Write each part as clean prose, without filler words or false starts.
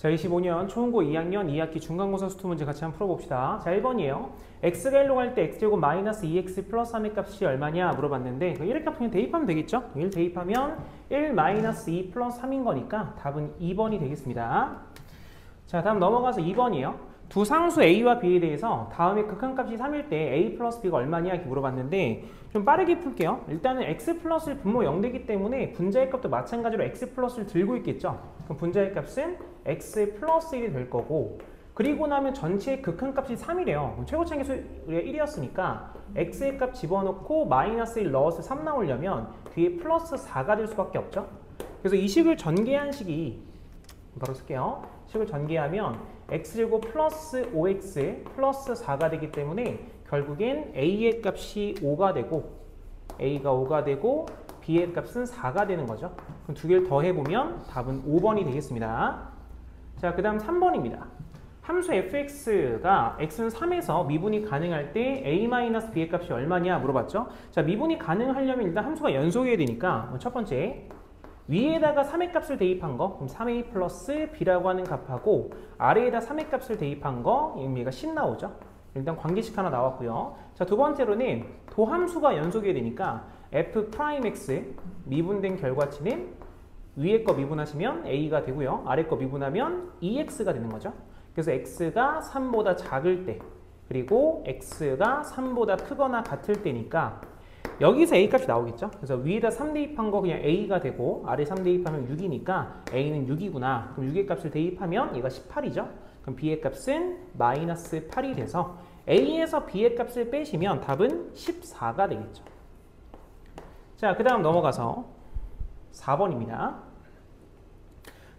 자, 25년 초중고 2학년 2학기 중간고사 수투 문제 같이 한번 풀어봅시다. 자, 1번이에요. x가 1로 갈 때 x제곱 마이너스 2x 플러스 3의 값이 얼마냐 물어봤는데 1의 값 그냥 대입하면 되겠죠? 1 대입하면 1 마이너스 2 플러스 3인 거니까 답은 2번이 되겠습니다. 자, 다음 넘어가서 2번이에요. 두 상수 a와 b에 대해서 다음에 극한값이 3일 때 a 플러스 b가 얼마냐 이렇게 물어봤는데 좀 빠르게 풀게요. 일단은 x 플러스를 분모 0되기 때문에 분자의 값도 마찬가지로 x 플러스를 들고 있겠죠. 그럼 분자의 값은 x 플러스 1이 될 거고, 그리고 나면 전체의 극한값이 3이래요. 최고차항계수 우리가 1이었으니까 x의 값 집어넣고 마이너스 1 넣어서 3 나오려면 뒤에 플러스 4가 될 수밖에 없죠. 그래서 이 식을 전개한 식이 바로 쓸게요. 식을 전개하면 x제곱 플러스 5x 플러스 4가 되기 때문에 결국엔 a의 값이 5가 되고 a가 5가 되고 b의 값은 4가 되는 거죠. 그럼 두 개를 더해보면 답은 5번이 되겠습니다. 자, 그 다음 3번입니다. 함수 fx가 x는 3에서 미분이 가능할 때 a-b의 값이 얼마냐 물어봤죠. 자, 미분이 가능하려면 일단 함수가 연속이어야 되니까 첫 번째 위에다가 3의 값을 대입한 거, 그럼 3a 플러스 b라고 하는 값하고 아래에다 3의 값을 대입한 거, 얘가 10 나오죠. 일단 관계식 하나 나왔고요. 자, 두 번째로는 도함수가 연속이어야 되니까 f'x 미분된 결과치는 위에 거 미분하시면 a가 되고요. 아래 거 미분하면 2x가 되는 거죠. 그래서 x가 3보다 작을 때 그리고 x가 3보다 크거나 같을 때니까 여기서 a 값이 나오겠죠. 그래서 위에다 3 대입한 거 그냥 a가 되고 아래 3 대입하면 6이니까 a는 6이구나. 그럼 6의 값을 대입하면 얘가 18이죠. 그럼 b의 값은 마이너스 8이 돼서 a에서 b의 값을 빼시면 답은 14가 되겠죠. 자, 그 다음 넘어가서 4번입니다.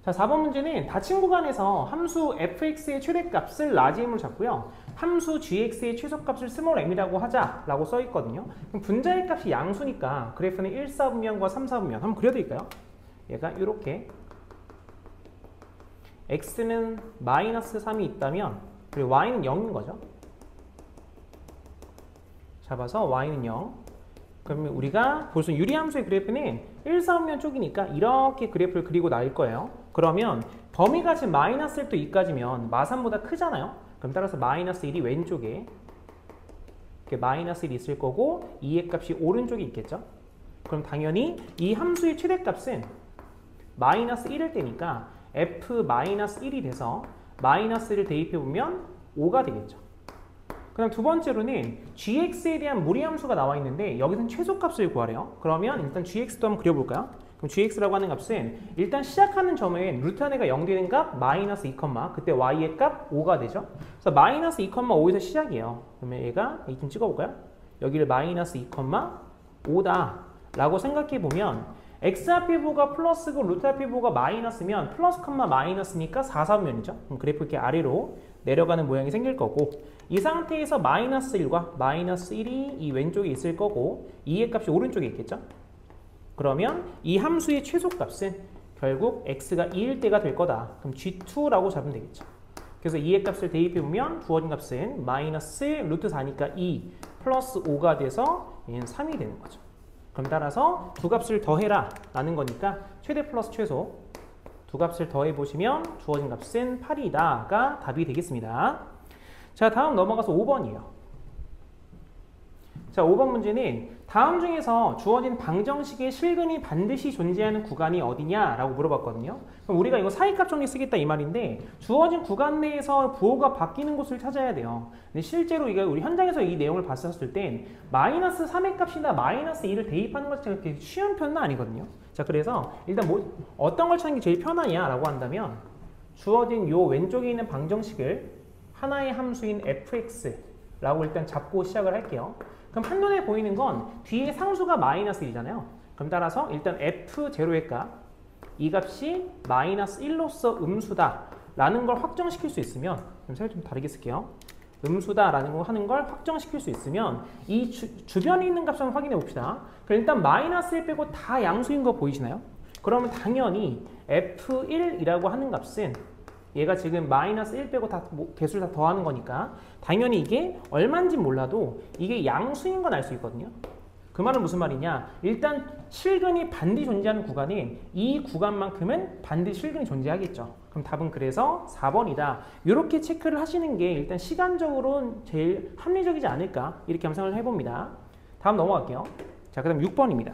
자, 4번 문제는 닫힌 구간에서 함수 fx의 최대값을 라지 m으로 잡고요. 함수 gx의 최소값을 스몰 m이라고 하자라고 써 있거든요. 그럼 분자의 값이 양수니까 그래프는 1, 4분면과 3, 4분면 한번 그려드릴까요? 얘가 이렇게 x는 마이너스 3이 있다면 그리고 y는 0인 거죠. 잡아서 y는 0. 그러면 우리가 볼 수 있는 유리함수의 그래프는 1, 4분면 쪽이니까 이렇게 그래프를 그리고 나올 거예요. 그러면 범위가 지금 마이너스 1도 2까지면 마3보다 크잖아요. 그럼 따라서 마이너스 1이 왼쪽에 이렇게 마이너스 1이 있을 거고 2의 값이 오른쪽에 있겠죠. 그럼 당연히 이 함수의 최대값은 마이너스 1일 때니까 f 마이너스 1이 돼서 마이너스를 대입해보면 5가 되겠죠. 그 다음 두 번째로는 gx에 대한 무리함수가 나와 있는데 여기서는 최소값을 구하래요. 그러면 일단 gx도 한번 그려볼까요? 그럼 gx라고 하는 값은 일단 시작하는 점에 루트 안에가 0 되는 값 마이너스 2, 그때 y의 값 5가 되죠. 그래서 마이너스 2, 5에서 시작이에요. 그러면 얘가 이 좀 찍어볼까요? 여기를 마이너스 2, 5다 라고 생각해보면 x 앞에 부호가 플러스고 루트 앞에 부호가 마이너스면 플러스, 마이너스니까 4, 4분면이죠. 그럼 그래프 이렇게 아래로 내려가는 모양이 생길 거고 이 상태에서 마이너스 1과 마이너스 1이 이 왼쪽에 있을 거고 2의 값이 오른쪽에 있겠죠. 그러면 이 함수의 최소값은 결국 x가 2일 때가 될 거다. 그럼 g2라고 잡으면 되겠죠. 그래서 2의 값을 대입해보면 주어진 값은 마이너스 루트 4니까 2 플러스 5가 돼서 얘는 3이 되는 거죠. 그럼 따라서 두 값을 더해라 라는 거니까 최대 플러스 최소 두 값을 더해보시면 주어진 값은 8이다가 답이 되겠습니다. 자, 다음 넘어가서 5번이에요. 자, 5번 문제는 다음 중에서 주어진 방정식의 실근이 반드시 존재하는 구간이 어디냐라고 물어봤거든요. 그럼 우리가 이거 사이값 정리 쓰겠다 이 말인데 주어진 구간 내에서 부호가 바뀌는 곳을 찾아야 돼요. 근데 실제로 이거 우리 현장에서 이 내용을 봤었을 땐 마이너스 3의 값이나 마이너스 2를 대입하는 것 자체가 그렇게 쉬운 편은 아니거든요. 자, 그래서 일단 어떤 걸 찾는 게 제일 편하냐라고 한다면 주어진 요 왼쪽에 있는 방정식을 하나의 함수인 fx라고 일단 잡고 시작을 할게요. 그럼 한눈에 보이는 건 뒤에 상수가 마이너스 1이잖아요. 그럼 따라서 일단 f0의 값, 이 값이 마이너스 1로서 음수다 라는 걸 확정시킬 수 있으면 좀 색을 좀 다르게 쓸게요. 음수다 라는 거 하는 걸 확정시킬 수 있으면 이 주변에 있는 값을 한번 확인해 봅시다. 그럼 일단 마이너스 1 빼고 다 양수인 거 보이시나요? 그러면 당연히 f1이라고 하는 값은 얘가 지금 마이너스 1 빼고 다 개수를 다 더하는 거니까 당연히 이게 얼마인지 몰라도 이게 양수인 건 알 수 있거든요. 그 말은 무슨 말이냐? 일단 실근이 반드시 존재하는 구간인 이 구간만큼은 반드시 실근이 존재하겠죠. 그럼 답은 그래서 4번이다. 이렇게 체크를 하시는 게 일단 시간적으로는 제일 합리적이지 않을까 이렇게 감상을 해봅니다. 다음 넘어갈게요. 자, 그 다음 6번입니다.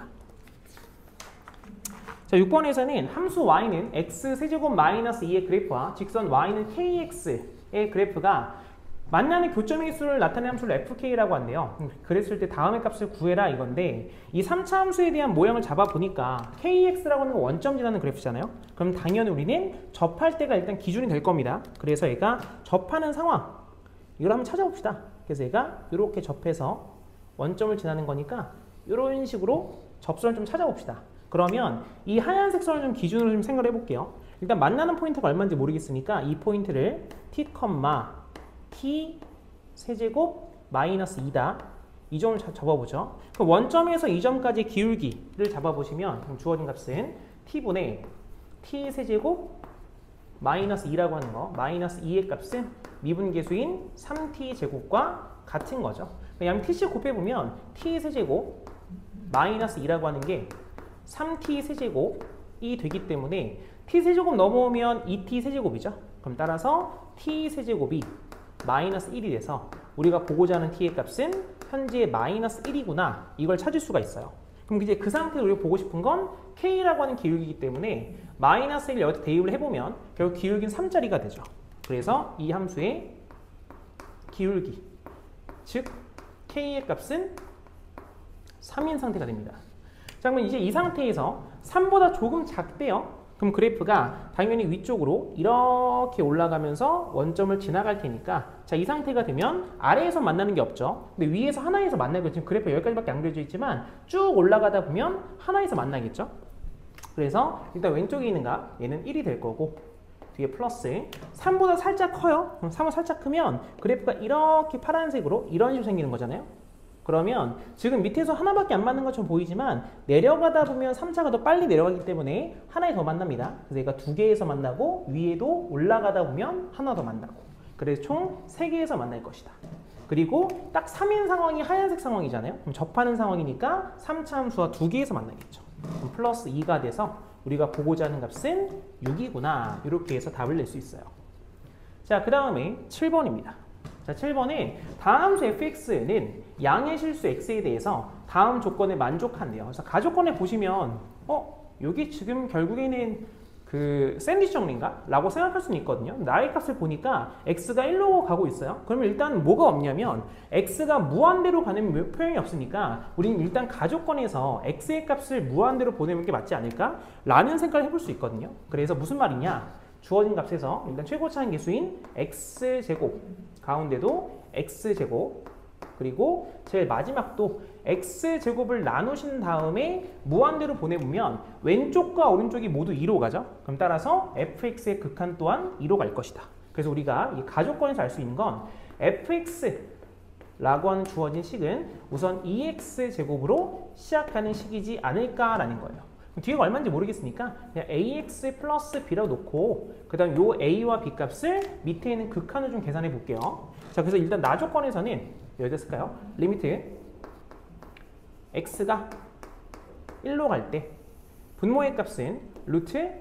자, 6번에서는 함수 y는 x세제곱 마이너스 2의 그래프와 직선 y는 kx의 그래프가 만나는 교점의 수를 나타내는 함수를 fk라고 한대요. 그랬을 때 다음의 값을 구해라 이건데 이 3차 함수에 대한 모양을 잡아보니까 kx라고 하는 건 원점 지나는 그래프잖아요. 그럼 당연히 우리는 접할 때가 일단 기준이 될 겁니다. 그래서 얘가 접하는 상황 이걸 한번 찾아봅시다. 그래서 얘가 이렇게 접해서 원점을 지나는 거니까 이런 식으로 접선을 좀 찾아봅시다. 그러면 이 하얀색 선을 좀 기준으로 좀 생각을 해볼게요. 일단 만나는 포인트가 얼마인지 모르겠으니까 이 포인트를 t, t 세제곱 마이너스 2다. 이 점을 잡아보죠. 그럼 원점에서 이 점까지 기울기를 잡아보시면 주어진 값은 t분의 t 세제곱 마이너스 2라고 하는 거, 마이너스 2의 값은 미분계수인 3t 제곱과 같은 거죠. 그냥 t씩 곱해보면 t 세제곱 마이너스 2라고 하는 게 3t 세제곱이 되기 때문에 t 세제곱 넘어오면 2t 세제곱이죠. 그럼 따라서 t 세제곱이 마이너스 1이 돼서 우리가 보고자 하는 t의 값은 현재 마이너스 1이구나 이걸 찾을 수가 있어요. 그럼 이제 그 상태에서 우리가 보고 싶은 건 k라고 하는 기울기이기 때문에 마이너스 1을 여기다 대입을 해보면 결국 기울기는 3짜리가 되죠. 그래서 이 함수의 기울기 즉 k의 값은 3인 상태가 됩니다. 자, 그러면 이제 이 상태에서 3보다 조금 작대요. 그럼 그래프가 당연히 위쪽으로 이렇게 올라가면서 원점을 지나갈 테니까 자, 이 상태가 되면 아래에서 만나는 게 없죠. 근데 위에서 하나에서 만나고 지금 그래프 여기까지밖에 안 그려져 있지만 쭉 올라가다 보면 하나에서 만나겠죠. 그래서 일단 왼쪽에 있는 값 얘는 1이 될 거고 뒤에 플러스 3보다 살짝 커요. 그럼 3은 살짝 크면 그래프가 이렇게 파란색으로 이런 식으로 생기는 거잖아요. 그러면 지금 밑에서 하나밖에 안 맞는 것처럼 보이지만 내려가다 보면 3차가 더 빨리 내려가기 때문에 하나에 더 만납니다. 그래서 얘가 2개에서 만나고 위에도 올라가다 보면 하나 더 만나고 그래서 총 3개에서 만날 것이다. 그리고 딱 3인 상황이 하얀색 상황이잖아요. 그럼 접하는 상황이니까 3차 함수와 2개에서 만나겠죠. 그럼 플러스 2가 돼서 우리가 보고자 하는 값은 6이구나 이렇게 해서 답을 낼 수 있어요. 자, 그 다음에 7번입니다. 자, 7번에 다함수 fx는 양의 실수 x에 대해서 다음 조건에 만족한대요. 그래서 가조건에 보시면 여기 지금 결국에는 그 샌드위치 정리인가? 라고 생각할 수는 있거든요. 나의 값을 보니까 x가 1로 가고 있어요. 그러면 일단 뭐가 없냐면 x가 무한대로 가는 표현이 없으니까 우리는 일단 가조건에서 x의 값을 무한대로 보내는 게 맞지 않을까? 라는 생각을 해볼 수 있거든요. 그래서 무슨 말이냐? 주어진 값에서 일단 최고차항 계수인 x제곱 가운데도 x제곱 그리고 제일 마지막도 x제곱을 나누신 다음에 무한대로 보내보면 왼쪽과 오른쪽이 모두 2로 가죠. 그럼 따라서 fx의 극한 또한 2로 갈 것이다. 그래서 우리가 이 가조건에서 알 수 있는 건 fx라고 하는 주어진 식은 우선 2x제곱으로 시작하는 식이지 않을까라는 거예요. 뒤에가 얼마인지 모르겠으니까 그냥 ax 플러스 b라고 놓고 그 다음 요 a와 b 값을 밑에 있는 극한을 좀 계산해 볼게요. 자, 그래서 일단 나 조건에서는 여기다 쓸까요? 리미트 x가 1로 갈 때 분모의 값은 루트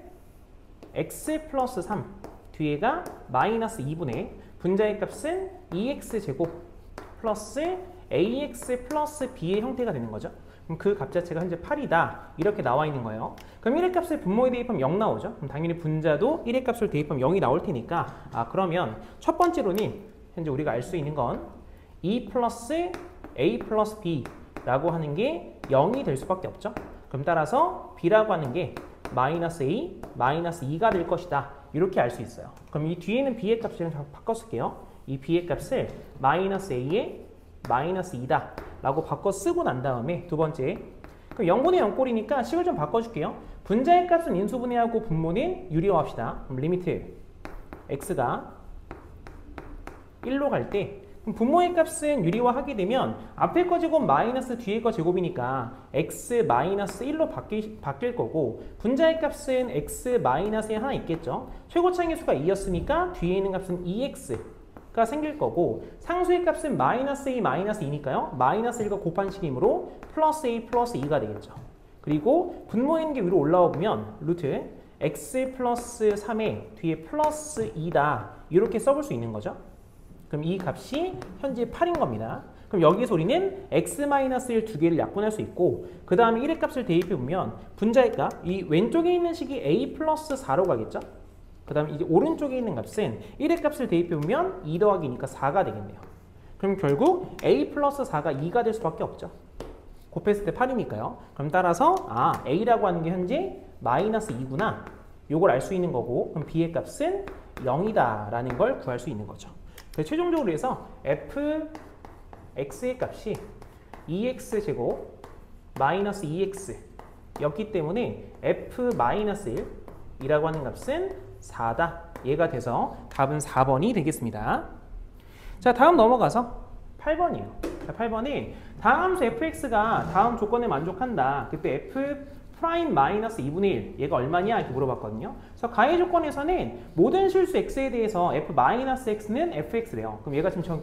x 플러스 3 뒤에가 마이너스 2분의 분자의 값은 2x제곱 플러스 ax 플러스 b의 형태가 되는 거죠. 그럼 그 값 자체가 현재 8이다. 이렇게 나와 있는 거예요. 그럼 1의 값을 분모에 대입하면 0 나오죠. 그럼 당연히 분자도 1의 값을 대입하면 0이 나올 테니까 그러면 첫 번째로는 현재 우리가 알 수 있는 건 2 플러스 a 플러스 b라고 하는 게 0이 될 수밖에 없죠. 그럼 따라서 b라고 하는 게 마이너스 a, 마이너스 2가 될 것이다. 이렇게 알 수 있어요. 그럼 이 뒤에는 b의 값을 바꿔 쓸게요. 이 b의 값을 마이너스 a에 마이너스 2다 라고 바꿔 쓰고 난 다음에 두 번째 그럼 0분의 0꼴이니까 식을 좀 바꿔줄게요. 분자의 값은 인수분해하고 분모는 유리화합시다. 그럼 리미트 x가 1로 갈 때 분모의 값은 유리화하게 되면 앞에 거 제곱 마이너스 뒤에 거 제곱이니까 x 마이너스 1로 바뀔 거고 분자의 값은 x 마이너스에 하나 있겠죠. 최고차항의 수가 2였으니까 뒤에 있는 값은 2x 가 생길 거고 상수의 값은 마이너스 a 마이너스 2니까요. 마이너스 1과 곱한 식이므로 플러스 a 플러스 2가 되겠죠. 그리고 분모에 있는 게 위로 올라와 보면 루트 x 플러스 3에 뒤에 플러스 2다 이렇게 써볼 수 있는 거죠. 그럼 이 값이 현재 8인 겁니다. 그럼 여기서 우리는 x-1 두 개를 약분할 수 있고 그 다음에 1의 값을 대입해 보면 분자의 값, 이 왼쪽에 있는 식이 a 플러스 4로 가겠죠. 그 다음에 이제 오른쪽에 있는 값은 1의 값을 대입해 보면 2 더하기니까 4가 되겠네요. 그럼 결국 a 플러스 4가 2가 될 수밖에 없죠. 곱했을 때 8이니까요. 그럼 따라서 a라고 하는 게 현재 마이너스 2구나. 요걸 알 수 있는 거고 그럼 b의 값은 0이다 라는 걸 구할 수 있는 거죠. 그래서 최종적으로 해서 fx의 값이 2x 제곱 마이너스 2x 였기 때문에 f-1 이라고 하는 값은 4다. 얘가 돼서 답은 4번이 되겠습니다. 자, 다음 넘어가서 8번이에요. 자, 8번이 다음 함수 fx가 다음 조건에 만족한다. 그때 f 프라임 마이너스 2분의 1 얘가 얼마냐 이렇게 물어봤거든요. 그래서 가해 조건에서는 모든 실수 x에 대해서 f 마이너스 x는 fx래요. 그럼 얘가 지금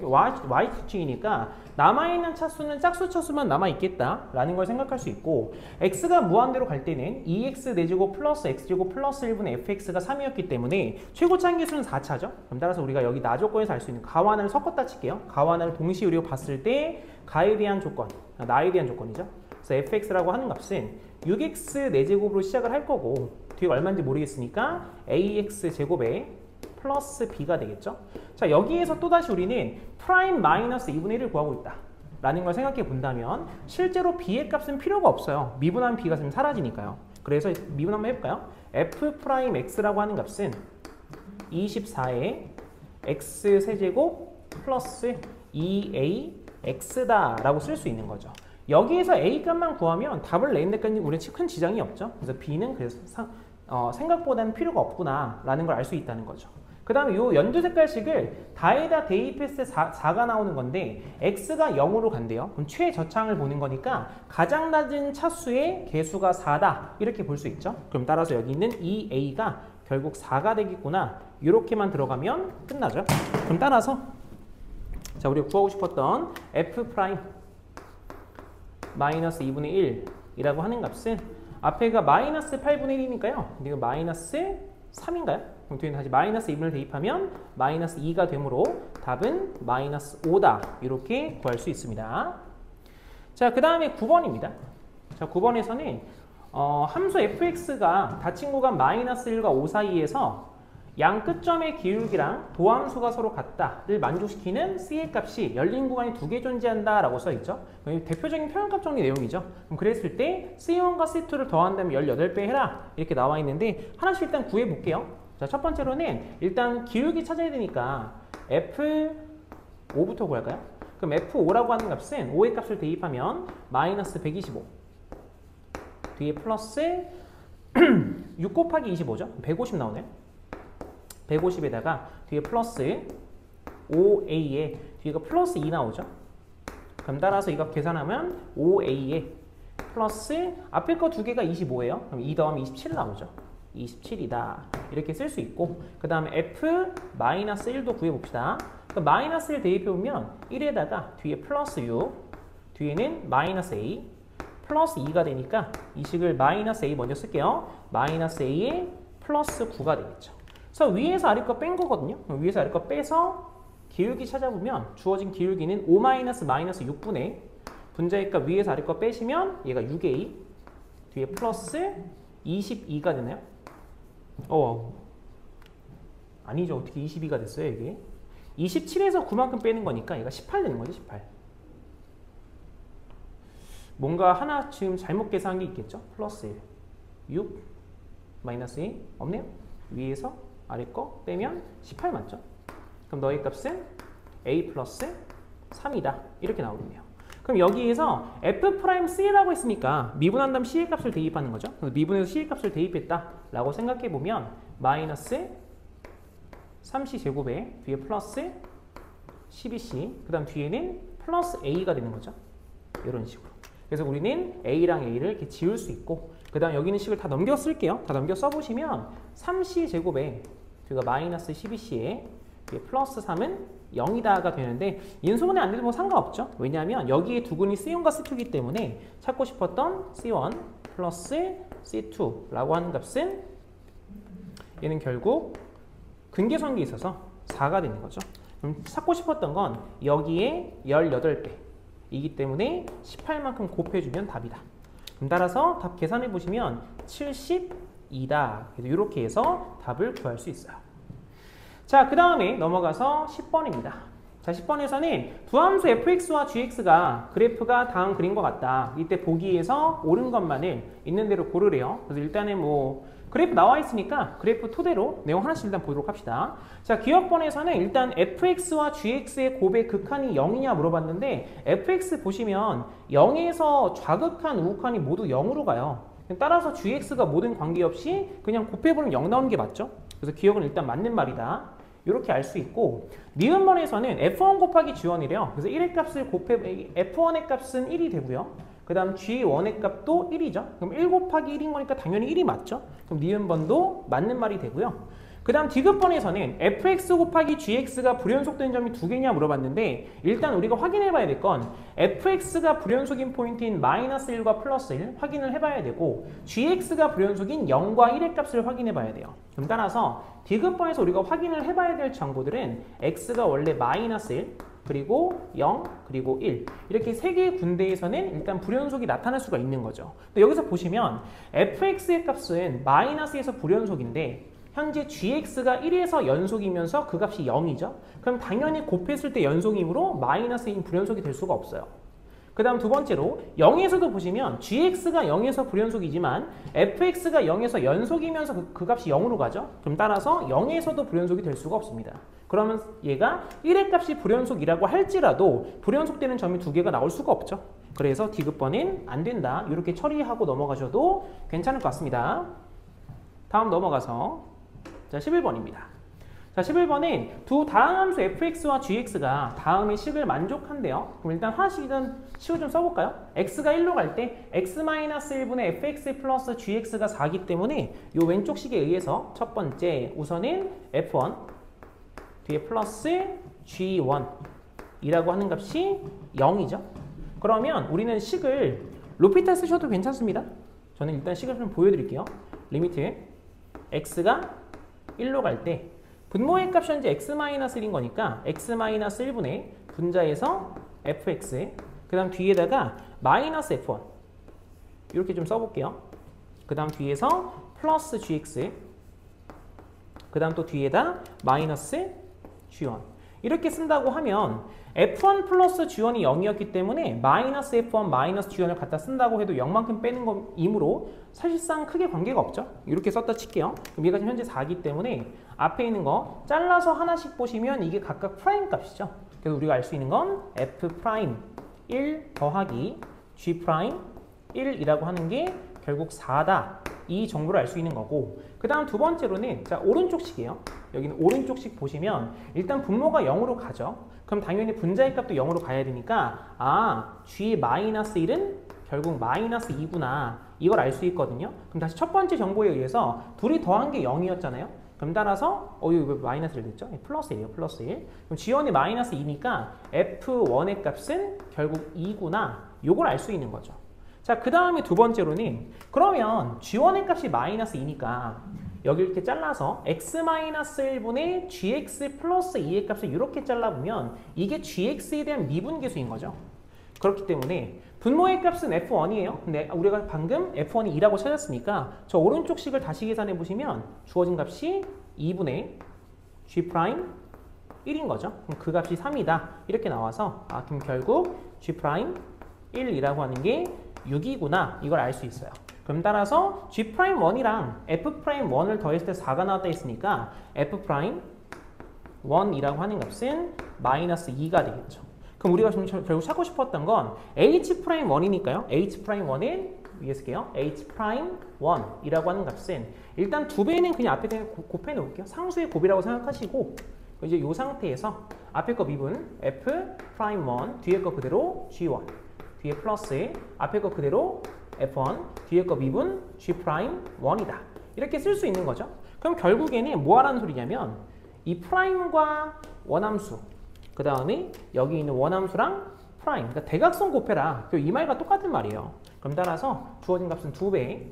y축이니까 남아있는 차수는 짝수 차수만 남아있겠다라는 걸 생각할 수 있고 x가 무한대로 갈 때는 2x 4제곱 플러스 x제곱 플러스 1분의 fx가 3이었기 때문에 최고차 함수는 4차죠. 그럼 따라서 우리가 여기 나 조건에서 알 수 있는 가와나를 섞었다 칠게요. 가와나를 동시 우리가 봤을 때 가에 대한 조건, 나에 대한 조건이죠. 그래서 fx라고 하는 값은 6x 4제곱으로 시작을 할 거고 뒤에 얼마인지 모르겠으니까 ax 제곱에 플러스 b가 되겠죠. 자, 여기에서 또다시 우리는 프라임 마이너스 2분의 1을 구하고 있다 라는 걸 생각해 본다면 실제로 b의 값은 필요가 없어요. 미분하면 b가 지금 사라지니까요. 그래서 미분 한번 해볼까요? f 프라임 x라고 하는 값은 24에 x 세제곱 플러스 2ax다 라고 쓸 수 있는 거죠. 여기에서 a 값만 구하면 답을 내는 데까지 우리는 큰 지장이 없죠. 그래서 b는 그래서 생각보다는 필요가 없구나 라는 걸 알 수 있다는 거죠. 그 다음에 이 연두 색깔식을 다에다 대입했을 때 4가 나오는 건데 x가 0으로 간대요. 그럼 최저창을 보는 거니까 가장 낮은 차수의 개수가 4다 이렇게 볼 수 있죠. 그럼 따라서 여기 있는 이 a가 결국 4가 되겠구나 이렇게만 들어가면 끝나죠. 그럼 따라서 자, 우리가 구하고 싶었던 f 프라임 마이너스 2분의 1이라고 하는 값은 앞에가 마이너스 8분의 1이니까요. 이거 마이너스 3인가요? 그럼 뒤에 다시 마이너스 2분을 대입하면 마이너스 2가 되므로 답은 마이너스 5다. 이렇게 구할 수 있습니다. 자, 그 다음에 9번입니다. 자, 9번에서는 함수 fx가 닫힌 구간 마이너스 1과 5 사이에서 양 끝점의 기울기랑 도함수가 서로 같다를 만족시키는 c의 값이 열린 구간이 2개 존재한다 라고 써있죠. 대표적인 표현값 정리 내용이죠. 그럼 그랬을 때 c1과 c2를 더한다면 18배 해라 이렇게 나와 있는데 하나씩 일단 구해볼게요. 자, 첫 번째로는 일단 기울기 찾아야 되니까 f5부터 구할까요? 그럼 f5라고 하는 값은 5의 값을 대입하면 마이너스 125 뒤에 플러스 6 곱하기 25죠. 150 나오네요. 150에다가 뒤에 플러스 5a에 뒤에가 플러스 2 나오죠. 그럼 따라서 이거 계산하면 5a에 플러스 앞에 거 두 개가 25예요. 그럼 2 더하면 27 나오죠. 27이다. 이렇게 쓸 수 있고 그 다음에 f-1도 구해봅시다. 그럼 마이너스 1 대입해보면 1에다가 뒤에 플러스 6 뒤에는 마이너스 a 플러스 2가 되니까 이 식을 마이너스 a 먼저 쓸게요. 마이너스 a에 플러스 9가 되겠죠. 그래서 위에서 아래 거 뺀 거거든요. 위에서 아래 거 빼서 기울기 찾아보면 주어진 기울기는 5 마이너스 6분의 분자의 값 위에서 아래 거 빼시면 얘가 6a 뒤에 플러스 22가 되나요? 아니죠. 어떻게 22가 됐어요 이게? 27에서 9만큼 빼는 거니까 얘가 18 되는 거죠. 18. 뭔가 하나 지금 잘못 계산한 게 있겠죠? 플러스 1 6 마이너스 2 없네요. 위에서 아래 거 빼면 18 맞죠? 그럼 너의 값은 a 플러스 3이다. 이렇게 나오겠네요. 그럼 여기에서 f'c라고 했으니까 미분한 다음 c의 값을 대입하는 거죠. 그래서 미분해서 c의 값을 대입했다라고 생각해보면 마이너스 3c 제곱에 뒤에 플러스 12c 그 다음 뒤에는 플러스 a가 되는 거죠. 이런 식으로. 그래서 우리는 a랑 a를 이렇게 지울 수 있고 그 다음 여기 있는 식을 다 넘겨 쓸게요. 다 넘겨 써보시면 3c 제곱에 뒤가 마이너스 12c에 뒤에 플러스 3은 0이다가 되는데 인수분해 안 돼도 뭐 상관없죠. 왜냐하면 여기에 두근이 C1과 C2이기 때문에 찾고 싶었던 C1 플러스 C2라고 하는 값은 얘는 결국 근계수한계에 있어서 4가 되는 거죠. 그럼 찾고 싶었던 건 여기에 18배 이기 때문에 18만큼 곱해주면 답이다. 그럼 따라서 답 계산해 보시면 72다. 그래서 이렇게 해서 답을 구할 수 있어요. 자, 그 다음에 넘어가서 10번입니다. 자, 10번에서는 부함수 fx와 gx가 그래프가 다음 그림과 같다. 이때 보기에서 옳은 것만을 있는 대로 고르래요. 그래서 일단은 뭐 그래프 나와 있으니까 그래프 토대로 내용 하나씩 일단 보도록 합시다. 자, 기억번에서는 일단 fx와 gx의 곱의 극한이 0이냐 물어봤는데 fx 보시면 0에서 좌극한, 우극한이 모두 0으로 가요. 따라서 gx가 모든 관계없이 그냥 곱해보면 0 나오는 게 맞죠? 그래서 기억은 일단 맞는 말이다. 이렇게 알 수 있고, 니은번에서는 f1 곱하기 g1이래요. 그래서 1의 값을 곱해 f1의 값은 1이 되고요. 그 다음 g1의 값도 1이죠. 그럼 1 곱하기 1인 거니까 당연히 1이 맞죠. 그럼 니은번도 맞는 말이 되고요. 그 다음 디귿번에서는 fx 곱하기 gx가 불연속된 점이 두 개냐 물어봤는데 일단 우리가 확인해 봐야 될 건 fx가 불연속인 포인트인 마이너스 1과 플러스 1 확인을 해봐야 되고 gx가 불연속인 0과 1의 값을 확인해 봐야 돼요. 그럼 따라서 디귿번에서 우리가 확인을 해봐야 될 정보들은 x가 원래 마이너스 1 그리고 0, 그리고 1 이렇게 세 개의 군데에서는 일단 불연속이 나타날 수가 있는 거죠. 근데 여기서 보시면 fx의 값은 마이너스에서 불연속인데 현재 gx가 1에서 연속이면서 그 값이 0이죠. 그럼 당연히 곱했을 때 연속이므로 마이너스인 불연속이 될 수가 없어요. 그 다음 두 번째로 0에서도 보시면 gx가 0에서 불연속이지만 fx가 0에서 연속이면서 그 값이 0으로 가죠. 그럼 따라서 0에서도 불연속이 될 수가 없습니다. 그러면 얘가 1의 값이 불연속이라고 할지라도 불연속되는 점이 두 개가 나올 수가 없죠. 그래서 디귿번은 안 된다. 이렇게 처리하고 넘어가셔도 괜찮을 것 같습니다. 다음 넘어가서 자 11번입니다. 자 11번은 두 다항함수 fx와 gx가 다음의 식을 만족한대요. 그럼 일단 하나씩 일단 식을 좀 써볼까요? x가 1로 갈 때 x-1분의 fx 플러스 gx가 4이기 때문에 이 왼쪽 식에 의해서 첫 번째 우선은 f1 뒤에 플러스 g1 이라고 하는 값이 0이죠. 그러면 우리는 식을 로피탈 쓰셔도 괜찮습니다. 저는 일단 식을 좀 보여드릴게요. 리미트 x가 1로 갈 때 분모의 값이 현재 x-1인 거니까 x-1분의 분자에서 fx 그 다음 뒤에다가 마이너스 f1 이렇게 좀 써볼게요. 그 다음 뒤에서 플러스 gx 그 다음 또 뒤에다 마이너스 g1 이렇게 쓴다고 하면 f1 플러스 g1이 0이었기 때문에 마이너스 f1 마이너스 g1을 갖다 쓴다고 해도 0만큼 빼는 거이므로 사실상 크게 관계가 없죠. 이렇게 썼다 칠게요. 그럼 얘가 지금 현재 4이기 때문에 앞에 있는 거 잘라서 하나씩 보시면 이게 각각 프라임 값이죠. 그래서 우리가 알 수 있는 건 f 프라임 1 더하기 g 프라임 1이라고 하는 게 결국 4다. 이 정보를 알 수 있는 거고 그 다음 두 번째로는 자 오른쪽 식이에요. 여기는 오른쪽 식 보시면 일단 분모가 0으로 가죠. 그럼 당연히 분자의 값도 0으로 가야 되니까 g-1은 결국 마이너스 2구나 이걸 알 수 있거든요. 그럼 다시 첫 번째 정보에 의해서 둘이 더한 게 0이었잖아요. 그럼 따라서 이거 왜 마이너스 1 됐죠? 플러스 1이에요. 플러스 1. 그럼 g1이 마이너스 2니까 f1의 값은 결국 2구나 이걸 알 수 있는 거죠. 자, 그 다음에 두 번째로는 그러면 g1의 값이 마이너스 2니까 여기 이렇게 잘라서 x-1분의 gx 플러스 2의 값을 이렇게 잘라보면 이게 gx에 대한 미분계수인 거죠. 그렇기 때문에 분모의 값은 f1이에요. 근데 우리가 방금 f1이 2라고 찾았으니까 저 오른쪽 식을 다시 계산해 보시면 주어진 값이 2분의 g' 1인 거죠. 그럼 그 값이 3이다. 이렇게 나와서 그럼 결국 g' 1이라고 하는 게 6이구나 이걸 알 수 있어요. 그럼 따라서 g'1이랑 f'1을 더했을 때 4가 나왔다 했으니까 f'1이라고 하는 값은 마이너스 2가 되겠죠. 그럼 우리가 좀 결국 찾고 싶었던 건 h'1이니까요. h'1은 위에 쓸게요. h'1이라고 하는 값은 일단 2배는 그냥 앞에 그냥 곱해 놓을게요. 상수의 곱이라고 생각하시고 이제 이 상태에서 앞에 거 미분 f'1 뒤에 거 그대로 g1 뒤에 플러스 앞에 거 그대로 f1 뒤에 거 미분 g'1이다. 이렇게 쓸 수 있는 거죠. 그럼 결국에는 뭐 하라는 소리냐면 이 프라임과 원함수, 그 다음에 여기 있는 원함수랑 프라임, 그러니까 대각선 곱해라. 이 말과 똑같은 말이에요. 그럼 따라서 주어진 값은 2배.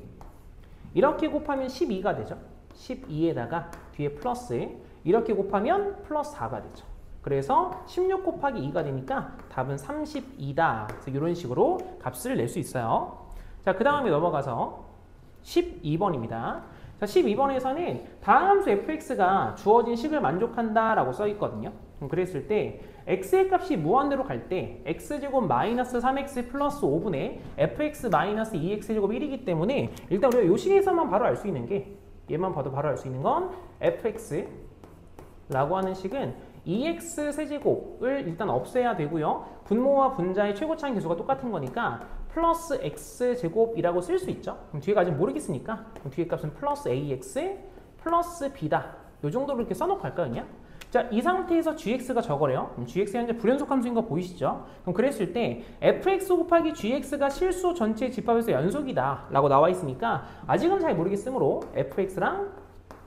이렇게 곱하면 12가 되죠. 12에다가 뒤에 플러스, 이렇게 곱하면 플러스 4가 되죠. 그래서 16 곱하기 2가 되니까 답은 32다. 그래서 이런 식으로 값을 낼 수 있어요. 자, 그 다음에 넘어가서 12번입니다. 자, 12번에서는 다음 함수 fx가 주어진 식을 만족한다 라고 써 있거든요. 그랬을 때 x의 값이 무한대로 갈 때 x제곱 마이너스 3x 플러스 5분의 fx 마이너스 2x제곱 1이기 때문에 일단 우리가 요 식에서만 바로 알 수 있는 게, 얘만 봐도 바로 알 수 있는 건 fx라고 하는 식은 2x 세제곱을 일단 없애야 되고요. 분모와 분자의 최고차항 계수가 똑같은 거니까 플러스 x제곱이라고 쓸 수 있죠. 그럼 뒤에가 아직 모르겠으니까 그럼 뒤에 값은 플러스 ax 플러스 b다. 요 정도로 이렇게 써놓고 갈까요, 그냥? 자, 이 상태에서 gx가 저거래요. 그럼 gx가 현재 불연속 함수인 거 보이시죠? 그럼 그랬을 때 fx 곱하기 gx가 실수 전체 집합에서 연속이다 라고 나와 있으니까 아직은 잘 모르겠으므로 fx랑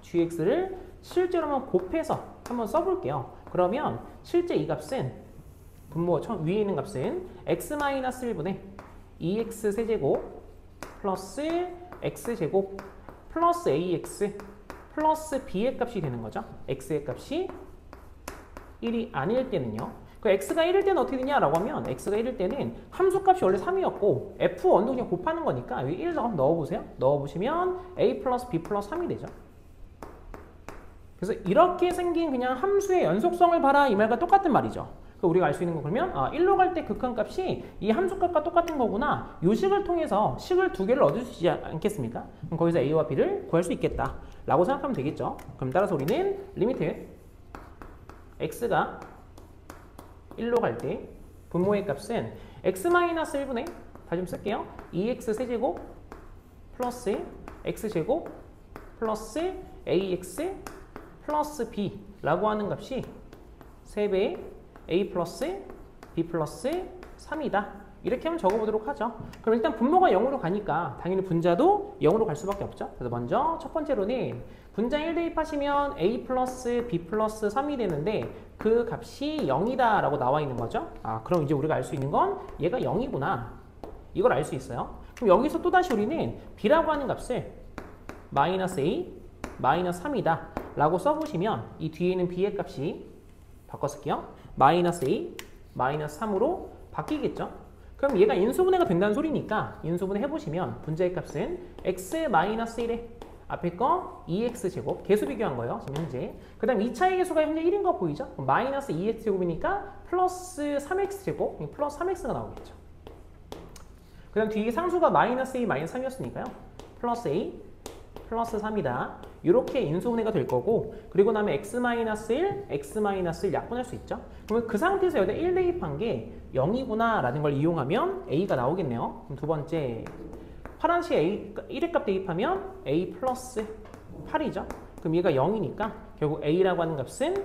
gx를 실제로 한번 곱해서 한번 써볼게요. 그러면 실제 이 값은 분모 위에 있는 값은 x-1분의 2x 세제곱 플러스 x제곱 플러스 ax 플러스 b의 값이 되는 거죠. x의 값이 1이 아닐 때는요. 그 x가 1일 때는 어떻게 되냐라고 하면 x가 1일 때는 함수값이 원래 3이었고 f1도 그냥 곱하는 거니까 여기 1 넣어보세요. 넣어보시면 a 플러스 b 플러스 3이 되죠. 그래서 이렇게 생긴 그냥 함수의 연속성을 봐라 이 말과 똑같은 말이죠. 우리가 알 수 있는 거 그러면 1로 갈 때 극한값이 이 함수값과 똑같은 거구나. 이 식을 통해서 식을 두 개를 얻을 수 있지 않겠습니까? 그럼 거기서 a와 b를 구할 수 있겠다 라고 생각하면 되겠죠. 그럼 따라서 우리는 리미트 x가 1로 갈 때 분모의 값은 x-1분의 다시 좀 쓸게요. 2x 세제곱 플러스 x제곱 플러스 ax 플러스 b라고 하는 값이 3배의 a 플러스 b 플러스 3이다. 이렇게 한번 적어보도록 하죠. 그럼 일단 분모가 0으로 가니까 당연히 분자도 0으로 갈 수밖에 없죠. 그래서 먼저 첫 번째로는 분자 1 대입하시면 a 플러스 b 플러스 3이 되는데 그 값이 0이다 라고 나와 있는 거죠. 그럼 이제 우리가 알 수 있는 건 얘가 0이구나. 이걸 알 수 있어요. 그럼 여기서 또다시 우리는 b라고 하는 값을 마이너스 a 마이너스 3이다 라고 써보시면 이 뒤에 있는 b의 값이 바꿔 쓸게요. 마이너스 a 마이너스 3으로 바뀌겠죠. 그럼 얘가 인수분해가 된다는 소리니까 인수분해 해보시면 분자의 값은 x 마이너스 1에 앞에 거 2x제곱 계수 비교한 거예요. 지금 현재. 그 다음 2차의 계수가 현재 1인 거 보이죠? 마이너스 2x제곱이니까 플러스 3x제곱 플러스 3x가 나오겠죠. 그 다음 뒤에 상수가 마이너스 a 마이너스 3이었으니까요. 플러스 a 플러스 3이다. 이렇게 인수분해가 될 거고 그리고 나면 x-1, x-1 약분할 수 있죠. 그러면 그 상태에서 여기다 1 대입한 게 0이구나 라는 걸 이용하면 a가 나오겠네요. 그럼 두 번째 파란색 a 1의 값 대입하면 a 플러스 8이죠. 그럼 얘가 0이니까 결국 a라고 하는 값은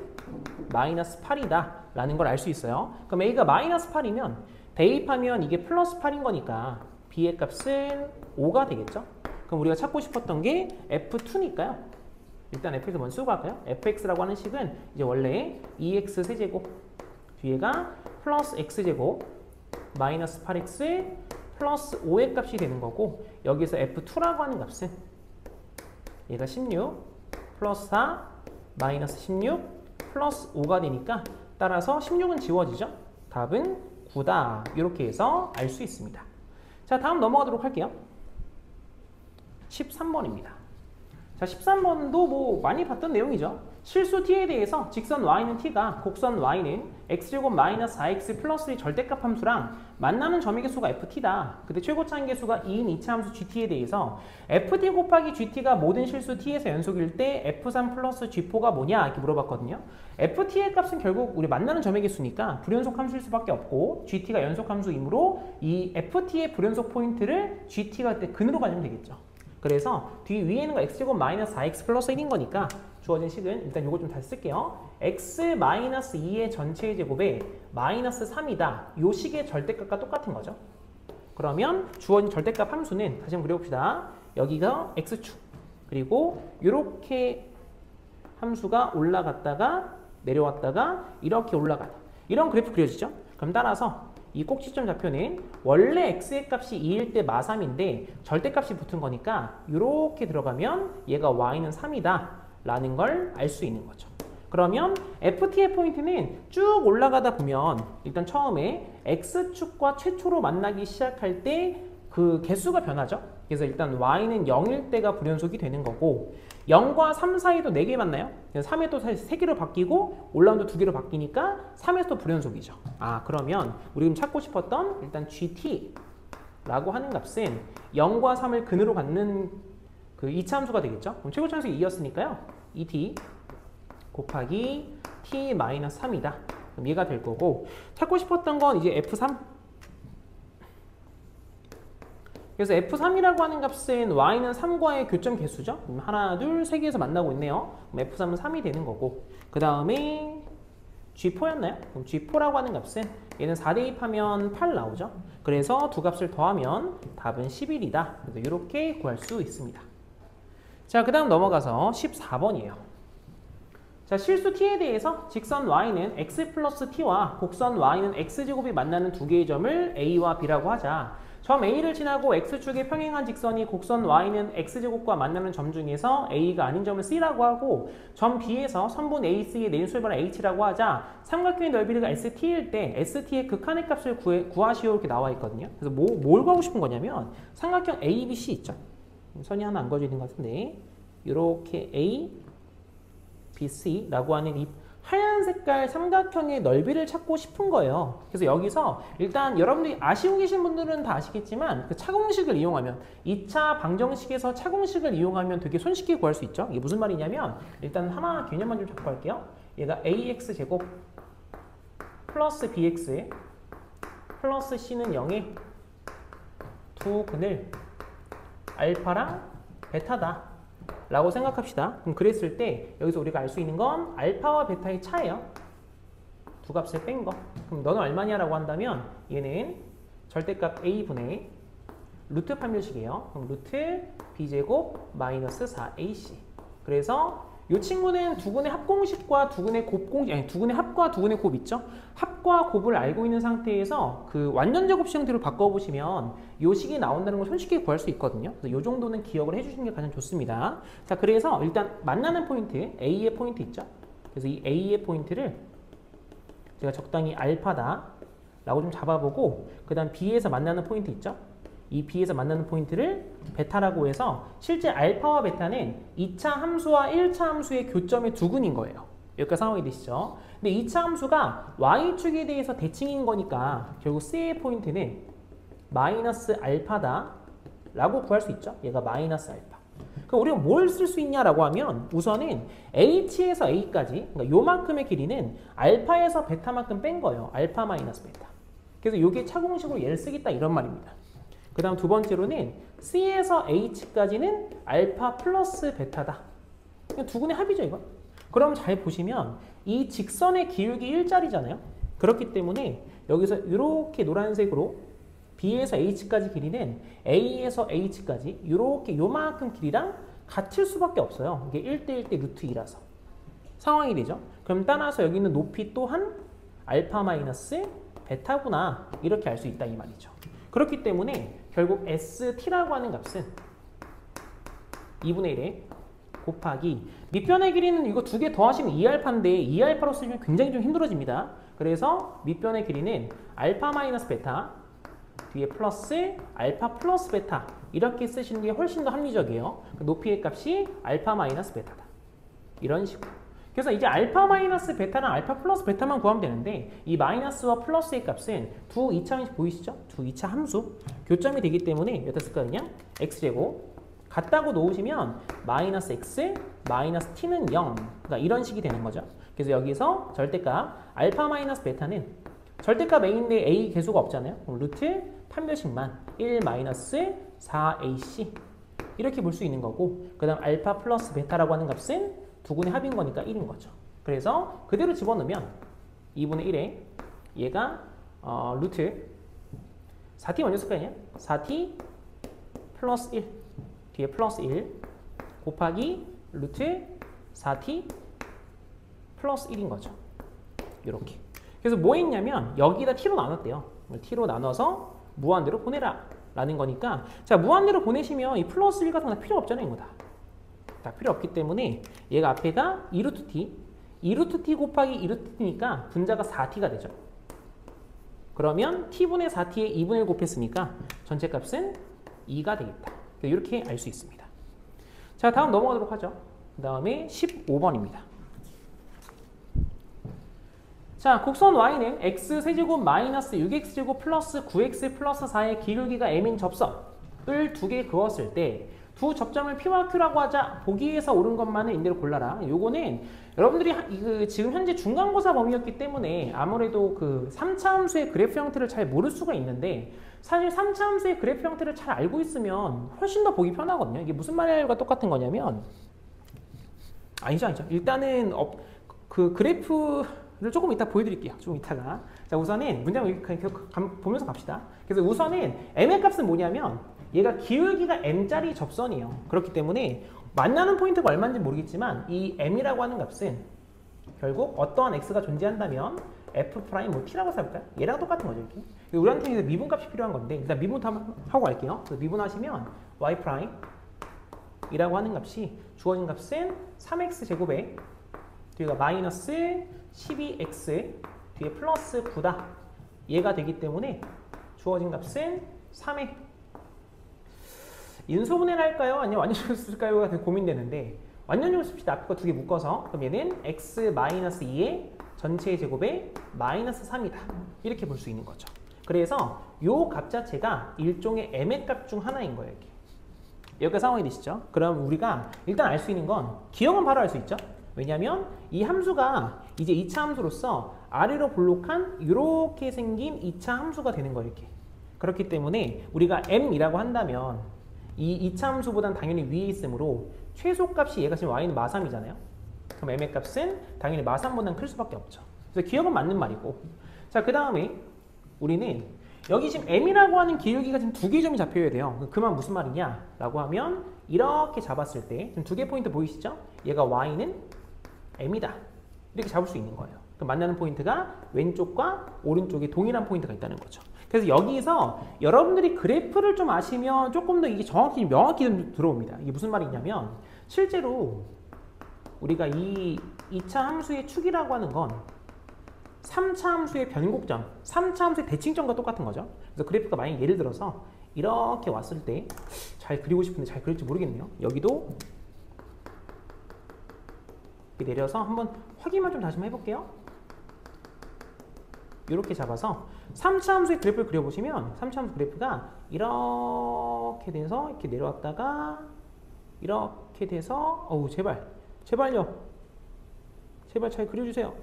마이너스 8이다 라는 걸 알 수 있어요. 그럼 a가 마이너스 8이면 대입하면 이게 플러스 8인 거니까 b의 값은 5가 되겠죠. 그럼 우리가 찾고 싶었던 게 F2니까요. 일단 fx 먼저 쓰고 갈까요? fx라고 하는 식은 이제 원래 2x 세제곱 뒤에가 플러스 x제곱 마이너스 8x 플러스 5의 값이 되는 거고 여기서 f2라고 하는 값은 얘가 16 플러스 4 마이너스 16 플러스 5가 되니까 따라서 16은 지워지죠. 답은 9다. 이렇게 해서 알 수 있습니다. 자, 다음 넘어가도록 할게요. 13번입니다. 자, 13번도 뭐 많이 봤던 내용이죠. 실수 t에 대해서 직선 y는 t가 곡선 y는 x제곱 마이너스 4x 플러스 절대값 함수랑 만나는 점의 개수가 ft다. 근데 최고차항 개수가 2인 2차 함수 gt에 대해서 ft 곱하기 gt가 모든 실수 t에서 연속일 때 f3 플러스 g4가 뭐냐 이렇게 물어봤거든요. ft의 값은 결국 우리 만나는 점의 개수니까 불연속 함수일 수밖에 없고 gt가 연속 함수이므로 이 ft의 불연속 포인트를 gt가 할 때 근으로 가지면 되겠죠. 그래서 뒤 위에 있는 거 x제곱 마이너스 4x 플러스 1인 거니까 주어진 식은 일단 요거 좀 다시 쓸게요. x 마이너스 2의 전체의 제곱에 마이너스 3이다. 요 식의 절대값과 똑같은 거죠. 그러면 주어진 절대값 함수는 다시 한번 그려봅시다. 여기가 x축 그리고 요렇게 함수가 올라갔다가 내려왔다가 이렇게 올라가는 이런 그래프 그려지죠? 그럼 따라서 이 꼭지점 좌표는 원래 x의 값이 2일 때 마3인데 절대값이 붙은 거니까 이렇게 들어가면 얘가 y는 3이다 라는 걸 알 수 있는 거죠. 그러면 ft의 포인트는 쭉 올라가다 보면 일단 처음에 x축과 최초로 만나기 시작할 때 그 개수가 변하죠. 그래서 일단 y는 0일 때가 불연속이 되는 거고 0과 3 사이도 4개 만나요. 3에 또 3개로 바뀌고 올라운드 2개로 바뀌니까 3에서 또 불연속이죠. 그러면 우리 지금 찾고 싶었던 일단 gt라고 하는 값은 0과 3을 근으로 갖는 그 2차 함수가 되겠죠. 그럼 최고 차함수가 2였으니까요. 2t 곱하기 t-3이다. 그럼 얘가 될 거고 찾고 싶었던 건 이제 f3. 그래서 f3이라고 하는 값은 y는 3과의 교점 개수죠. 하나, 둘, 세 개에서 만나고 있네요. 그럼 f3은 3이 되는 거고 그 다음에 g4였나요? 그럼 g4라고 하는 값은 얘는 4 대입하면 8 나오죠. 그래서 두 값을 더하면 답은 11이다. 그래서 이렇게 구할 수 있습니다. 자, 그 다음 넘어가서 14번이에요. 자, 실수 t에 대해서 직선 y는 x 플러스 t와 곡선 y는 x제곱이 만나는 두 개의 점을 a와 b라고 하자. 점 A를 지나고 X축에 평행한 직선이 곡선 Y는 X제곱과 만나는 점 중에서 A가 아닌 점을 C라고 하고 점 B에서 선분 AC의 내인수열변을 H라고 하자 삼각형의 넓이가 ST일 때 ST의 극한의 값을 구하시오 이렇게 나와 있거든요. 그래서 뭘 구하고 싶은 거냐면 삼각형 ABC 있죠. 선이 하나 안 그어져 있는 것 같은데 이렇게 A, B, C라고 하는 이 하얀 색깔 삼각형의 넓이를 찾고 싶은 거예요. 그래서 여기서 일단 여러분들이 아시고 계신 분들은 다 아시겠지만 그 차공식을 이용하면 2차 방정식에서 차공식을 이용하면 되게 손쉽게 구할 수 있죠. 이게 무슨 말이냐면 일단 하나 개념만 좀 잡고 할게요. 얘가 AX제곱 플러스 BX 플러스 C는 0에 두 근을 알파랑 베타다 라고 생각합시다. 그럼 그랬을 때 여기서 우리가 알 수 있는 건 알파와 베타의 차예요. 두 값을 뺀 거. 그럼 너는 얼마냐 라고 한다면 얘는 절대값 a분의 루트 판별식이에요. 그럼 루트 b제곱 마이너스 4ac. 그래서 이 친구는 두근의 합공식과 두근의 곱공식, 아니 두근의 합과 두근의 곱 있죠? 합과 곱을 알고 있는 상태에서 그 완전 제곱식 형태로 바꿔보시면 이 식이 나온다는 걸 손쉽게 구할 수 있거든요. 그래서 이 정도는 기억을 해주시는 게 가장 좋습니다. 자, 그래서 일단 만나는 포인트, A의 포인트 있죠? 그래서 이 A의 포인트를 제가 적당히 알파다 라고 좀 잡아보고 그 다음 B에서 만나는 포인트 있죠? 이 B에서 만나는 포인트를 베타라고 해서 실제 알파와 베타는 2차 함수와 1차 함수의 교점의 두근인 거예요. 여기까지 상황이 되시죠? 근데 2차 함수가 Y축에 대해서 대칭인 거니까 결국 C의 포인트는 마이너스 알파다 라고 구할 수 있죠? 얘가 마이너스 알파. 그럼 우리가 뭘 쓸 수 있냐라고 하면 우선은 H에서 A까지 그러니까 요만큼의 길이는 알파에서 베타만큼 뺀 거예요. 알파 마이너스 베타. 그래서 이게 차공식으로 얘를 쓰겠다 이런 말입니다. 그 다음 두 번째로는 C에서 H까지는 알파 플러스 베타다. 그냥 두근의 합이죠, 이거. 그럼 잘 보시면 이 직선의 기울기 일자리잖아요. 그렇기 때문에 여기서 이렇게 노란색으로 B에서 H까지 길이는 A에서 H까지 이렇게 요만큼 길이랑 같을 수밖에 없어요. 이게 1대1대 루트 2라서. 상황이 되죠. 그럼 따라서 여기 있는 높이 또한 알파 마이너스 베타구나. 이렇게 알 수 있다 이 말이죠. 그렇기 때문에 결국 ST라고 하는 값은 2분의 1에 곱하기 밑변의 길이는 이거 두 개 더하시면 2알파인데 2알파로 쓰면 굉장히 좀 힘들어집니다. 그래서 밑변의 길이는 알파 마이너스 베타 뒤에 플러스 알파 플러스 베타 이렇게 쓰시는 게 훨씬 더 합리적이에요. 높이의 값이 알파 마이너스 베타다. 이런 식으로. 그래서 이제 알파 마이너스 베타랑 알파 플러스 베타만 구하면 되는데 이 마이너스와 플러스의 값은 두 2차 함수 보이시죠? 두 2차 함수 교점이 되기 때문에 여기다 쓸거든요. x제곱 같다고 놓으시면 마이너스 x 마이너스 t는 0 그러니까 이런 식이 되는 거죠. 그래서 여기서 절대값 알파 마이너스 베타는 절대값 a인데 a 개수가 없잖아요. 그럼 루트 판별식만 1 마이너스 4ac 이렇게 볼 수 있는 거고 그 다음 알파 플러스 베타라고 하는 값은 두근의 합인 거니까 1인 거죠. 그래서 그대로 집어넣으면 2분의 1에 얘가 루트 4t 먼저 쓸 거 아니야? 4t 플러스 1 뒤에 플러스 1 곱하기 루트 4t 플러스 1인 거죠. 이렇게. 그래서 뭐 했냐면 여기다 t로 나눴대요. t로 나눠서 무한대로 보내라 라는 거니까 자 무한대로 보내시면 이 플러스 1 같은 거 다 필요 없잖아요. 이거 다 필요 없기 때문에 얘가 앞에가 2루트 t 2루트 t 곱하기 2루트 t니까 분자가 4t가 되죠. 그러면 t분의 4t에 2분의 1 곱했으니까 전체 값은 2가 되겠다. 이렇게 알 수 있습니다. 자 다음 넘어가도록 하죠. 그 다음에 15번입니다. 자 곡선 y는 x세제곱 마이너스 6x제곱 플러스 9x 플러스 4의 기울기가 m인 접선을 두 개 그었을 때 두 접점을 P와 Q라고 하자. 보기에서 옳은 것만을 인대로 골라라. 요거는 여러분들이 지금 현재 중간고사 범위였기 때문에 아무래도 그 3차 함수의 그래프 형태를 잘 모를 수가 있는데 사실 3차 함수의 그래프 형태를 잘 알고 있으면 훨씬 더 보기 편하거든요. 이게 무슨 말과 똑같은 거냐면 아니죠. 일단은 그 그래프를 조금 이따 보여드릴게요. 좀 이따가. 자 우선은 문장을 보면서 갑시다. 그래서 우선은 m의 값은 뭐냐면 얘가 기울기가 m짜리 접선이에요. 그렇기 때문에 만나는 포인트가 얼마인지 모르겠지만 이 m이라고 하는 값은 결국 어떠한 x가 존재한다면 f 프라임 뭐 t라고 써볼까요? 얘랑 똑같은 거죠. 이렇게. 우리한테는 미분값이 필요한 건데 일단 미분 하고 갈게요. 그래서 미분하시면 y 프라임 이라고 하는 값이 주어진 값은 3x 제곱에 뒤가 마이너스 12x 뒤에 플러스 9다. 얘가 되기 때문에 주어진 값은 3의 인수분해를 할까요? 아니면 완전식을 쓸까요?가 되게 고민되는데 완전식을 씁시다. 앞에 거 두 개 묶어서 그럼 얘는 x 마이너스 2의 전체의 제곱에 마이너스 3이다. 이렇게 볼 수 있는 거죠. 그래서 요 값 자체가 일종의 m의 값 중 하나인 거예요. 이렇게. 여기까지 상황이 되시죠? 그럼 우리가 일단 알 수 있는 건 기억은 바로 알 수 있죠? 왜냐하면 이 함수가 이제 2차 함수로서 아래로 볼록한 이렇게 생긴 2차 함수가 되는 거예요. 이렇게. 그렇기 때문에 우리가 m이라고 한다면 이 2차 함수보다는 당연히 위에 있으므로 최소값이 얘가 지금 y는 마3이잖아요. 그럼 m의 값은 당연히 마3보다는 클 수밖에 없죠. 그래서 기억은 맞는 말이고 자 그 다음에 우리는 여기 지금 m이라고 하는 기울기가 지금 두 개 점이 잡혀야 돼요. 그 말 무슨 말이냐 라고 하면 이렇게 잡았을 때 지금 두 개 포인트 보이시죠? 얘가 y는 m이다. 이렇게 잡을 수 있는 거예요. 그럼 만나는 포인트가 왼쪽과 오른쪽에 동일한 포인트가 있다는 거죠. 그래서 여기서 여러분들이 그래프를 좀 아시면 조금 더 이게 정확히 명확히 좀 들어옵니다. 이게 무슨 말이냐면 실제로 우리가 이 2차 함수의 축이라고 하는 건 3차 함수의 변곡점, 3차 함수의 대칭점과 똑같은 거죠. 그래서 그래프가 만약 예를 들어서 이렇게 왔을 때 잘 그리고 싶은데 잘 그릴지 모르겠네요. 여기도 이렇게 내려서 한번 확인만 좀 다시 한번 해볼게요. 이렇게 잡아서 3차 함수의 그래프를 그려보시면 3차 함수 그래프가 이렇게 돼서 이렇게 내려왔다가 이렇게 돼서 어우 제발요 제발 잘 그려주세요.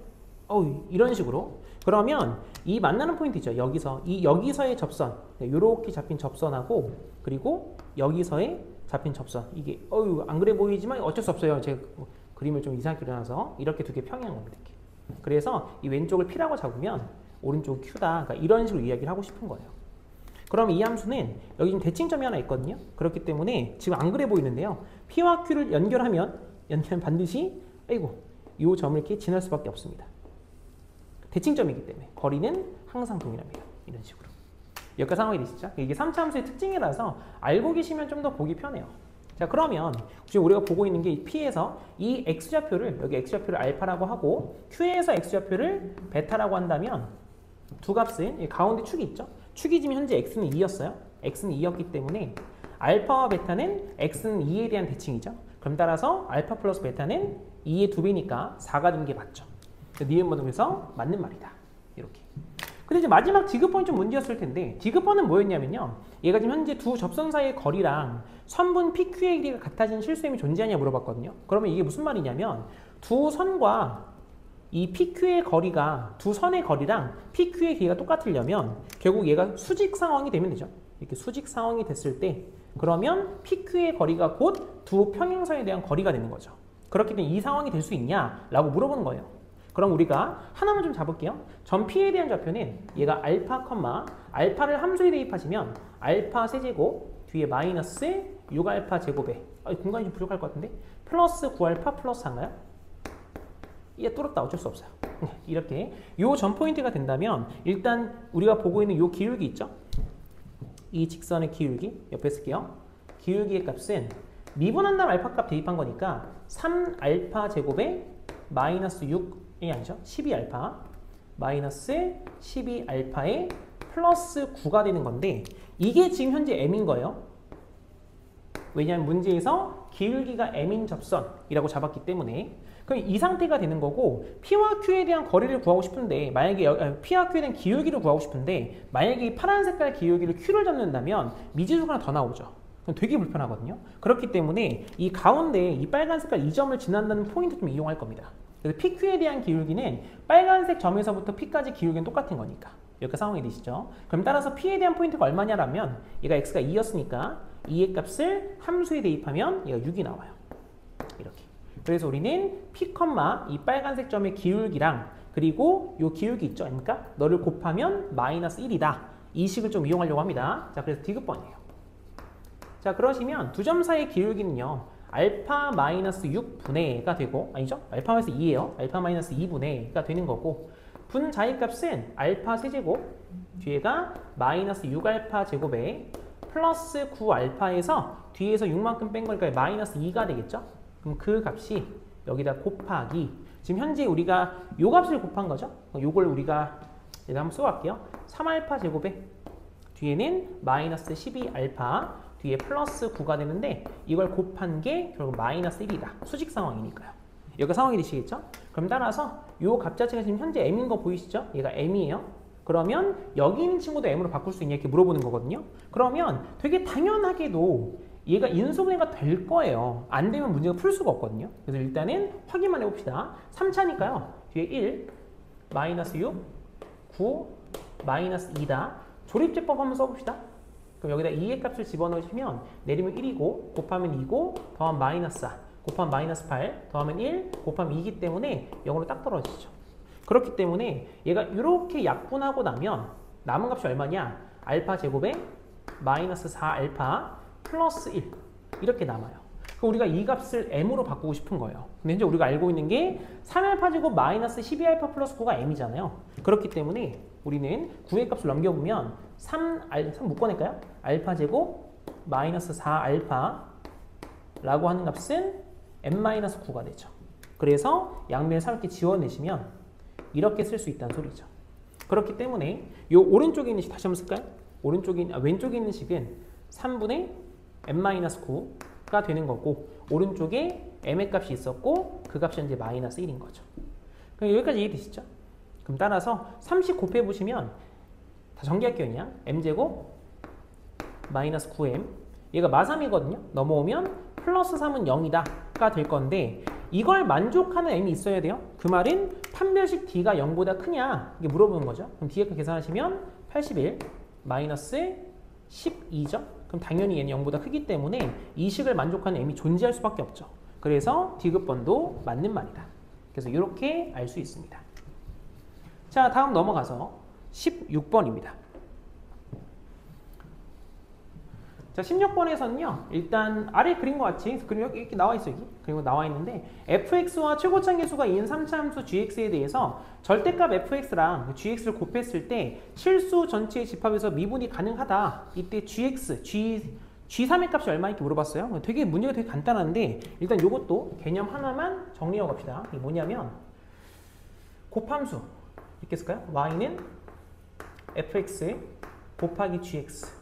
어우 이런 식으로 그러면 이 만나는 포인트 있죠. 여기서의 접선 이렇게 잡힌 접선하고 그리고 여기서의 잡힌 접선 이게 어우 안 그래 보이지만 어쩔 수 없어요. 제가 그림을 좀 이상하게 그려놔서 이렇게 두 개 평행한 겁니다. 이렇게. 그래서 이 왼쪽을 P라고 잡으면 오른쪽 Q다. 그러니까 이런 식으로 이야기를 하고 싶은 거예요. 그럼 이 함수는 여기 지금 대칭점이 하나 있거든요. 그렇기 때문에 지금 안 그래 보이는데요. P와 Q를 연결하면 반드시 이 점을 이렇게 지날 수밖에 없습니다. 대칭점이기 때문에 거리는 항상 동일합니다. 이런 식으로. 여기까지 상황이 되시죠? 이게 3차 함수의 특징이라서 알고 계시면 좀 더 보기 편해요. 자 그러면 지금 우리가 보고 있는 게 P에서 이 X좌표를 여기 X좌표를 알파라고 하고 Q에서 X좌표를 베타라고 한다면 두 값은 가운데 축이 있죠? 축이 지금 현재 X는 2였어요. X는 2였기 때문에 알파와 베타는 X는 2에 대한 대칭이죠. 그럼 따라서 알파 플러스 베타는 2의 2배니까 4가 되는 게 맞죠. 니은번호에서 맞는 말이다. 이렇게. 근데 이제 마지막 디귿번이 좀 문제였을 텐데 디귿번은 뭐였냐면요. 얘가 지금 현재 두 접선 사이의 거리랑 선분 PQ의 길이가 같아진 실수임이 존재하냐 물어봤거든요. 그러면 이게 무슨 말이냐면 두 선과 이 PQ의 거리가 두 선의 거리랑 PQ의 길이가 똑같으려면 결국 얘가 수직 상황이 되면 되죠. 이렇게 수직 상황이 됐을 때 그러면 PQ의 거리가 곧 두 평행선에 대한 거리가 되는 거죠. 그렇기 때문에 이 상황이 될 수 있냐라고 물어보는 거예요. 그럼 우리가 하나만 좀 잡을게요. 점 P에 대한 좌표는 얘가 알파, 알파를 함수에 대입하시면 알파 세제곱 뒤에 마이너스 6알파 제곱에 공간이 좀 부족할 것 같은데 플러스 9알파 플러스 4인가요? 얘 뚫었다. 어쩔 수 없어요. 이렇게 요 점 포인트가 된다면 일단 우리가 보고 있는 요 기울기 있죠? 이 직선의 기울기 옆에 쓸게요. 기울기의 값은 미분한 다음 알파 값 대입한 거니까 3알파 제곱에 마이너스 6이 아니죠? 12알파 마이너스 12알파에 플러스 9가 되는 건데 이게 지금 현재 m인 거예요. 왜냐하면 문제에서 기울기가 m인 접선이라고 잡았기 때문에 그럼 이 상태가 되는 거고 P와 Q에 대한 거리를 구하고 싶은데 만약에 P와 Q에 대한 기울기를 구하고 싶은데 만약에 이 파란 색깔 기울기를 Q를 잡는다면 미지수가 하나 더 나오죠. 그럼 되게 불편하거든요. 그렇기 때문에 이 가운데 이 빨간 색깔 이 점을 지난다는 포인트 좀 이용할 겁니다. 그래서 PQ에 대한 기울기는 빨간색 점에서부터 P까지 기울기는 똑같은 거니까 이렇게 상황이 되시죠. 그럼 따라서 P에 대한 포인트가 얼마냐라면 얘가 X가 2였으니까 2의 값을 함수에 대입하면 얘가 6이 나와요. 이렇게. 그래서 우리는 P, 이 빨간색 점의 기울기랑 그리고 요 기울기 있죠? 그러니까 너를 곱하면 마이너스 1이다. 이 식을 좀 이용하려고 합니다. 자, 그래서 디귿번이에요. 자, 그러시면 두 점 사이의 기울기는요. 알파 마이너스 6분의가 되고 아니죠? 알파 마이너스 2예요. 알파 마이너스 2분의가 되는 거고 분자의 값은 알파 세제곱 뒤에가 마이너스 6알파 제곱에 플러스 9알파에서 뒤에서 6만큼 뺀 거니까 마이너스 2가 되겠죠? 그럼 그 값이 여기다 곱하기 지금 현재 우리가 요 값을 곱한 거죠? 요걸 우리가 일단 한번 써볼게요. 3알파 제곱에 뒤에는 마이너스 12알파 뒤에 플러스 9가 되는데 이걸 곱한 게 결국 마이너스 1이다. 수직 상황이니까요. 여기가 상황이 되시겠죠? 그럼 따라서 요 값 자체가 지금 현재 m인 거 보이시죠? 얘가 m이에요. 그러면 여기 있는 친구도 m으로 바꿀 수 있냐 이렇게 물어보는 거거든요. 그러면 되게 당연하게도 얘가 인수분해가 될 거예요. 안 되면 문제가 풀 수가 없거든요. 그래서 일단은 확인만 해봅시다. 3차니까요. 뒤에 1, 마이너스 6, 9, 마이너스 2다. 조립제법 한번 써봅시다. 그럼 여기다 2의 값을 집어넣으시면 내리면 1이고 곱하면 2고 더하면 마이너스 4 곱하면 마이너스 8 더하면 1 곱하면 2이기 때문에 0으로 딱 떨어지죠. 그렇기 때문에 얘가 이렇게 약분하고 나면 남은 값이 얼마냐? 알파 제곱에 마이너스 4알파 플러스 1 이렇게 남아요. 그럼 우리가 이 값을 m으로 바꾸고 싶은 거예요. 근데 현재 우리가 알고 있는 게 3알파 제곱 마이너스 12알파 플러스 9가 m이잖아요. 그렇기 때문에 우리는 9의 값을 넘겨보면 3 묶어낼까요? 알파 제곱 마이너스 4알파 라고 하는 값은 m-9가 되죠. 그래서 양면을 3 이렇게 지워내시면 이렇게 쓸 수 있다는 소리죠. 그렇기 때문에 이 오른쪽에 있는 식 다시 한번 쓸까요? 왼쪽에 있는 식은 3분의 m-9가 되는 거고 오른쪽에 m의 값이 있었고 그 값이 현재 마이너스 1인 거죠. 그럼 여기까지 이해되시죠? 그럼 따라서 30 곱해보시면 다 전개할게요. 그냥 m제곱 마이너스 9m 얘가 마3이거든요. 넘어오면 플러스 3은 0이다 가 될 건데 이걸 만족하는 m이 있어야 돼요. 그 말은 판별식 d가 0보다 크냐 이게 물어보는 거죠. 그럼 d의 값 계산하시면 81 마이너스 12죠. 그럼 당연히 얘는 0보다 크기 때문에 이 식을 만족하는 m이 존재할 수밖에 없죠. 그래서 디귿번도 맞는 말이다. 그래서 이렇게 알 수 있습니다. 자, 다음 넘어가서 16번입니다. 자, 16번에서는요. 일단 아래 그린 것 같이 그림 이렇게 나와 있어요. 그리고 나와 있는데 fx와 최고차 계수가 2인 3차 함수 gx에 대해서 절대값 fx랑 gx를 곱했을 때 실수 전체의 집합에서 미분이 가능하다. 이때 g3의 값이 얼마 이렇게 물어봤어요. 되게 문제가 되게 간단한데 일단 이것도 개념 하나만 정리하고 갑시다. 이게 뭐냐면 곱함수 이렇게 쓸까요? y는 fx 곱하기 gx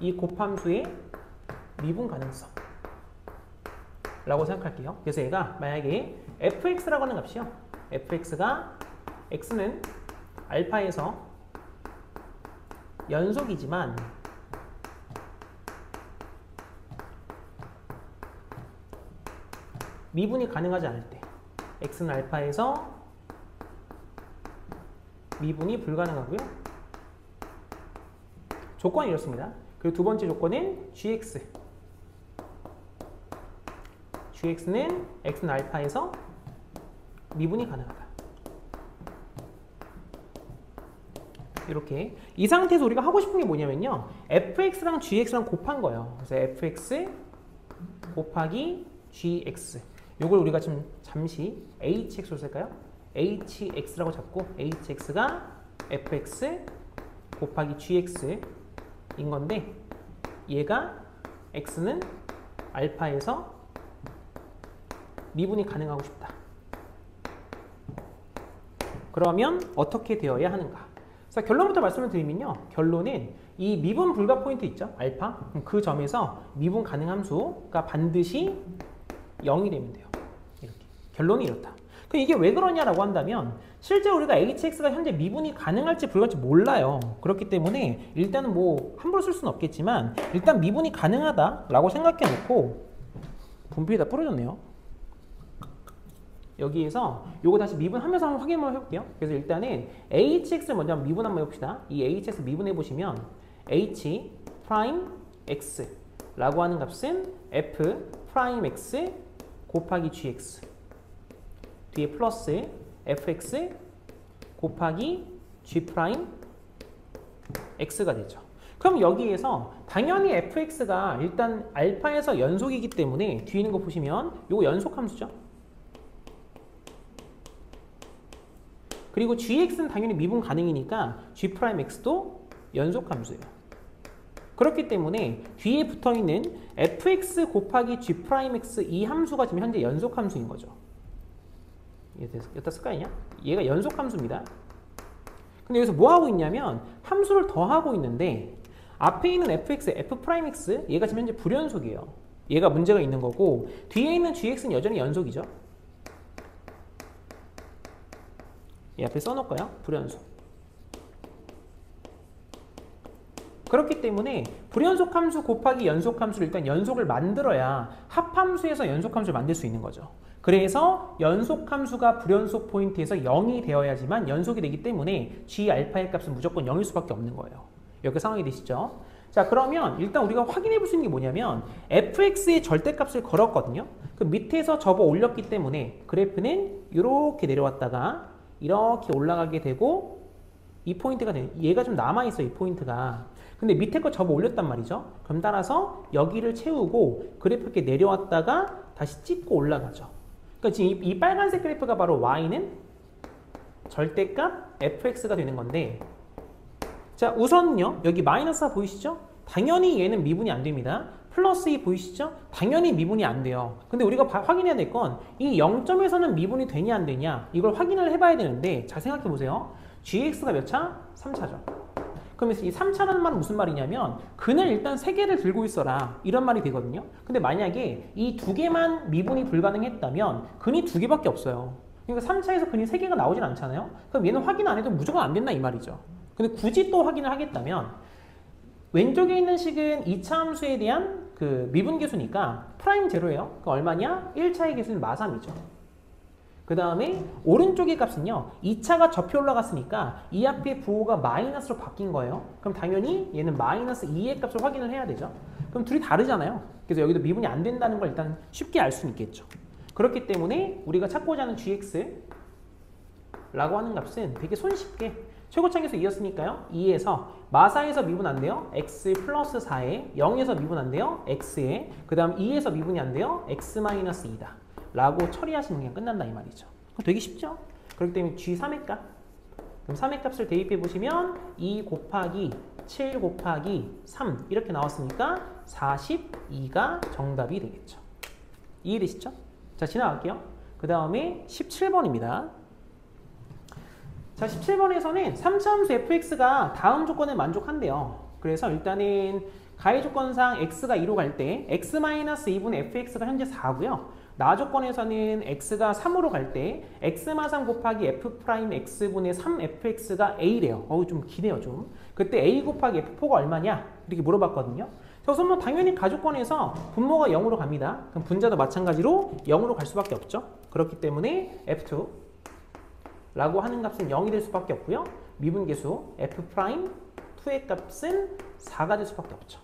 이 곱함수의 미분 가능성 라고 생각할게요. 그래서 얘가 만약에 fx라고 하는 값이요. fx가 x는 알파에서 연속이지만 미분이 가능하지 않을 때 x는 알파에서 미분이 불가능하고요. 조건이 이렇습니다. 그리고 두 번째 조건은 gx는 x는 알파에서 미분이 가능하다. 이렇게 이 상태에서 우리가 하고 싶은 게 뭐냐면요. fx랑 gx랑 곱한 거예요. 그래서 fx 곱하기 gx 요걸 우리가 지금 잠시 hx로 쓸까요? hx라고 잡고 hx가 fx 곱하기 gx인 건데 얘가 x는 알파에서 미분이 가능하고 싶다. 그러면 어떻게 되어야 하는가? 그래서 결론부터 말씀을 드리면요. 결론은 이 미분 불가 포인트 있죠? 알파. 그 점에서 미분 가능 함수가 반드시 0이 되면 돼요. 이렇게. 결론이 이렇다. 그럼 이게 왜 그러냐라고 한다면 실제 우리가 hx가 현재 미분이 가능할지 불가할지 몰라요. 그렇기 때문에 일단은 뭐 함부로 쓸 수는 없겠지만 일단 미분이 가능하다라고 생각해 놓고 분필에다 뿌려줬네요. 여기에서 요거 다시 미분하면서 한번 확인을 해볼게요. 그래서 일단은 hx를 먼저 한번 미분 한번 해봅시다. 이 hx 미분해 보시면 h 프라임 x라고 하는 값은 f 프라임 x 곱하기 gx 뒤에 플러스 fx 곱하기 g 프라임 x가 되죠. 그럼 여기에서 당연히 fx가 일단 알파에서 연속이기 때문에 뒤에 있는 거 보시면 요거 연속 함수죠. 그리고 gx는 당연히 미분 가능이니까 g'x도 연속 함수예요. 그렇기 때문에 뒤에 붙어있는 fx 곱하기 g'x 이 함수가 지금 현재 연속 함수인 거죠. 여기다 쓸까요? 얘가 연속 함수입니다. 근데 여기서 뭐 하고 있냐면 함수를 더하고 있는데 앞에 있는 fx, f'x 얘가 지금 현재 불연속이에요. 얘가 문제가 있는 거고 뒤에 있는 gx는 여전히 연속이죠. 이 앞에 써놓을까요? 불연속. 그렇기 때문에 불연속 함수 곱하기 연속 함수를 일단 연속을 만들어야 합함수에서 연속 함수를 만들 수 있는 거죠. 그래서 연속 함수가 불연속 포인트에서 0이 되어야지만 연속이 되기 때문에 g 알파의 값은 무조건 0일 수밖에 없는 거예요. 이렇게 상황이 되시죠? 자, 그러면 일단 우리가 확인해 볼 수 있는 게 뭐냐면 fx의 절대값을 걸었거든요. 그 밑에서 접어 올렸기 때문에 그래프는 이렇게 내려왔다가 이렇게 올라가게 되고 이 포인트가 되는 얘가 좀 남아있어요. 이 포인트가. 근데 밑에 거 접어 올렸단 말이죠. 그럼 따라서 여기를 채우고 그래프 이렇게 내려왔다가 다시 찍고 올라가죠. 그러니까 지금 이 빨간색 그래프가 바로 y는 절대값 fx가 되는 건데 자 우선은요. 여기 마이너스가 보이시죠? 당연히 얘는 미분이 안 됩니다. 플러스 2 보이시죠? 당연히 미분이 안 돼요. 근데 우리가 확인해야 될 건 이 0점에서는 미분이 되냐 안 되냐 이걸 확인을 해봐야 되는데 잘 생각해 보세요. gx가 몇 차? 3차죠. 그러면 이 3차라는 말은 무슨 말이냐면 근을 일단 3개를 들고 있어라 이런 말이 되거든요. 근데 만약에 이 2개만 미분이 불가능했다면 근이 2개밖에 없어요. 그러니까 3차에서 근이 3개가 나오진 않잖아요. 그럼 얘는 확인 안 해도 무조건 안 된다 이 말이죠. 근데 굳이 또 확인을 하겠다면 왼쪽에 있는 식은 2차 함수에 대한 그 미분계수니까 프라임 제로예요. 그 얼마냐? 1차의 계수는 마삼이죠. 그 다음에 오른쪽의 값은요. 2차가 접혀 올라갔으니까 이 앞에 부호가 마이너스로 바뀐 거예요. 그럼 당연히 얘는 마이너스 2의 값을 확인을 해야 되죠. 그럼 둘이 다르잖아요. 그래서 여기도 미분이 안 된다는 걸 일단 쉽게 알 수는 있겠죠. 그렇기 때문에 우리가 찾고자 하는 gx라고 하는 값은 되게 손쉽게 최고차항에서 2였으니까요. 2에서 마사에서 미분 안 돼요. x 플러스 4에 0에서 미분 안 돼요. x에 그 다음 2에서 미분이 안 돼요. x 마이너스 2다. 라고 처리하시면 그냥 끝난다 이 말이죠. 그럼 되게 쉽죠? 그렇기 때문에 g3의 값. 그럼 3의 값을 대입해 보시면 2 곱하기 7 곱하기 3 이렇게 나왔으니까 42가 정답이 되겠죠. 이해되시죠? 자 지나갈게요. 그 다음에 17번입니다. 자 17번에서는 3차 함수 fx가 다음 조건에 만족한대요. 그래서 일단은 가해 조건상 x가 2로 갈 때 x-2분의 fx가 현재 4고요. 나 조건에서는 x가 3으로 갈 때 x-3 곱하기 f'x분의 3fx가 a래요. 좀 기네요 좀. 그때 a 곱하기 f4가 얼마냐? 이렇게 물어봤거든요. 그래서 뭐 당연히 가조건에서 분모가 0으로 갑니다. 그럼 분자도 마찬가지로 0으로 갈 수밖에 없죠. 그렇기 때문에 f2 라고 하는 값은 0이 될 수밖에 없고요. 미분계수 f'2의 값은 4가 될 수밖에 없죠.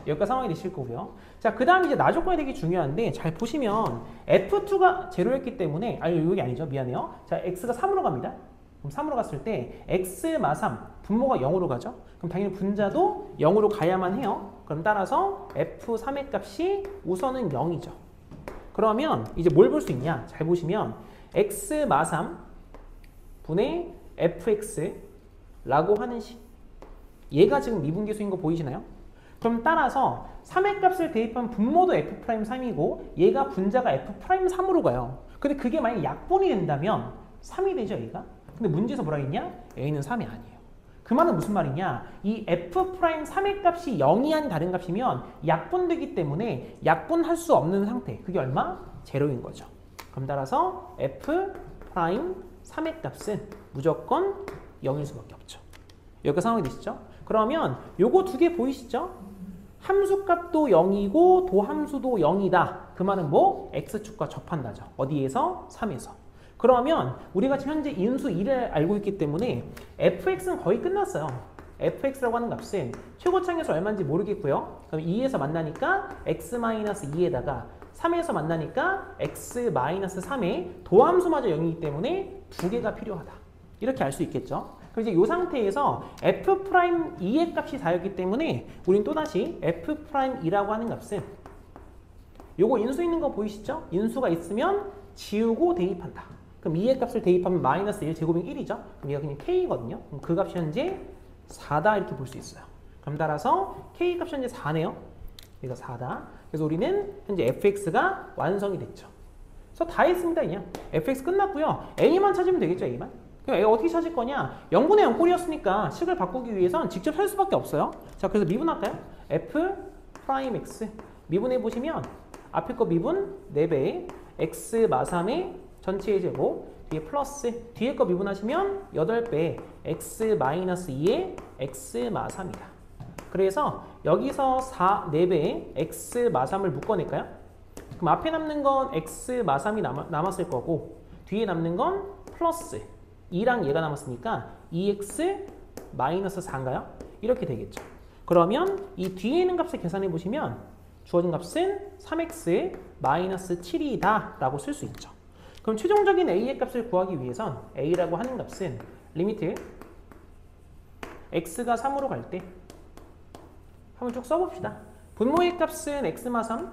여기까지 상황이 되실 거고요. 자, 그 다음 이제 나 조건이 되게 중요한데 잘 보시면 f2가 제로였기 때문에 여기 아니죠. 미안해요. 자, x가 3으로 갑니다. 그럼 3으로 갔을 때 x-3 분모가 0으로 가죠. 그럼 당연히 분자도 0으로 가야만 해요. 그럼 따라서 f3의 값이 우선은 0이죠. 그러면 이제 뭘 볼 수 있냐? 잘 보시면 x 마3 분의 fx라고 하는 식. 얘가 지금 미분계수인 거 보이시나요? 그럼 따라서 3의 값을 대입하면 분모도 f'3이고 얘가 분자가 f'3으로 가요. 근데 그게 만약 약분이 된다면 3이 되죠, 얘가? 근데 문제에서 뭐라 했냐? a는 3이 아니에요. 그 말은 무슨 말이냐? 이 f'3의 값이 0이 아닌 다른 값이면 약분되기 때문에 약분할 수 없는 상태. 그게 얼마? 제로인 거죠. 그럼 따라서 f'3의 값은 무조건 0일 수밖에 없죠. 여기가 상황이 되시죠? 그러면 요거 두 개 보이시죠? 함수값도 0이고 도함수도 0이다. 그 말은 뭐? x축과 접한다죠. 어디에서? 3에서. 그러면 우리가 지금 현재 인수 1을 알고 있기 때문에 fx는 거의 끝났어요. fx라고 하는 값은 최고창에서 얼마인지 모르겠고요. 그럼 2에서 만나니까 x-2에다가 3에서 만나니까 x-3에 도함수마저 0이기 때문에 두 개가 필요하다. 이렇게 알 수 있겠죠. 그럼 이제 이 상태에서 f'2의 값이 4였기 때문에 우린 또다시 f'2라고 하는 값은 요거 인수 있는 거 보이시죠? 인수가 있으면 지우고 대입한다. 그럼 2의 값을 대입하면 마이너스 1 제곱이 1이죠? 그럼 얘가 그냥 k거든요. 그럼 그 값이 현재 4다 이렇게 볼 수 있어요. 그럼 따라서 k 값이 현재 4네요. 얘가 4다. 그래서 우리는 현재 fx가 완성이 됐죠. 그래서 다 했습니다. 그냥 fx 끝났고요. a만 찾으면 되겠죠, a만. 그럼 a 어떻게 찾을 거냐? 0분의 0 꼴이었으니까 식을 바꾸기 위해선 직접 할 수밖에 없어요. 자, 그래서 미분할까요? f'(x) 미분해 보시면 앞에 거 미분 4배에 x 마3의 전체의 제곱 뒤에 플러스 뒤에 거 미분하시면 8배에 x-2의 x 마3이다. 그래서 여기서 4배에 x 마3을 묶어낼까요? 그럼 앞에 남는 건 x 마3이 남았을 거고 뒤에 남는 건 플러스 2랑 얘가 남았으니까 2x-4인가요? 이렇게 되겠죠. 그러면 이 뒤에 있는 값을 계산해 보시면 주어진 값은 3x-7이다 라고 쓸 수 있죠. 그럼 최종적인 a의 값을 구하기 위해선 a라고 하는 값은 리미트 x가 3으로 갈 때 한번 쭉 써봅시다. 분모의 값은 x-3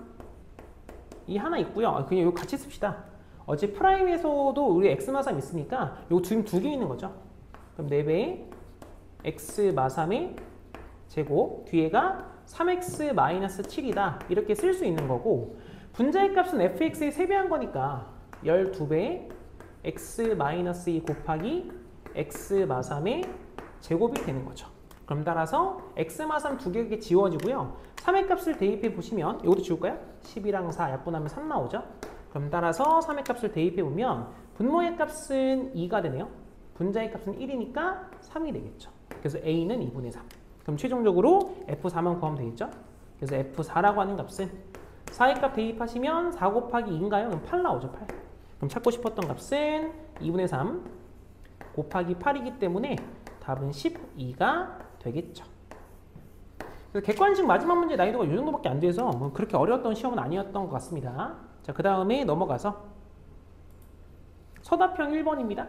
이 하나 있고요. 그냥 이거 같이 씁시다. 어제 프라임에서도 우리 x-3 있으니까 이거 지금 두 개 있는 거죠. 그럼 4배의 x-3의 제곱 뒤에가 3x-7이다 이렇게 쓸 수 있는 거고 분자의 값은 fx에 3배한 거니까 12배의 x-2 곱하기 x-3의 제곱이 되는 거죠. 그럼 따라서 x-3 두 개가 지워지고요. 3의 값을 대입해 보시면 이것도 지울까요? 10이랑 4 약분하면 3 나오죠. 그럼 따라서 3의 값을 대입해 보면 분모의 값은 2가 되네요. 분자의 값은 1이니까 3이 되겠죠. 그래서 a는 2분의 3. 그럼 최종적으로 f4만 구하면 되겠죠. 그래서 f4라고 하는 값은 4의 값 대입하시면 4 곱하기 2인가요? 그럼 8 나오죠. 8. 그럼 찾고 싶었던 값은 2분의 3 곱하기 8이기 때문에 답은 12가 되겠죠. 그래서 객관식 마지막 문제 난이도가 이 정도밖에 안 돼서 뭐 그렇게 어려웠던 시험은 아니었던 것 같습니다. 자, 그 다음에 넘어가서 서답형 1번입니다.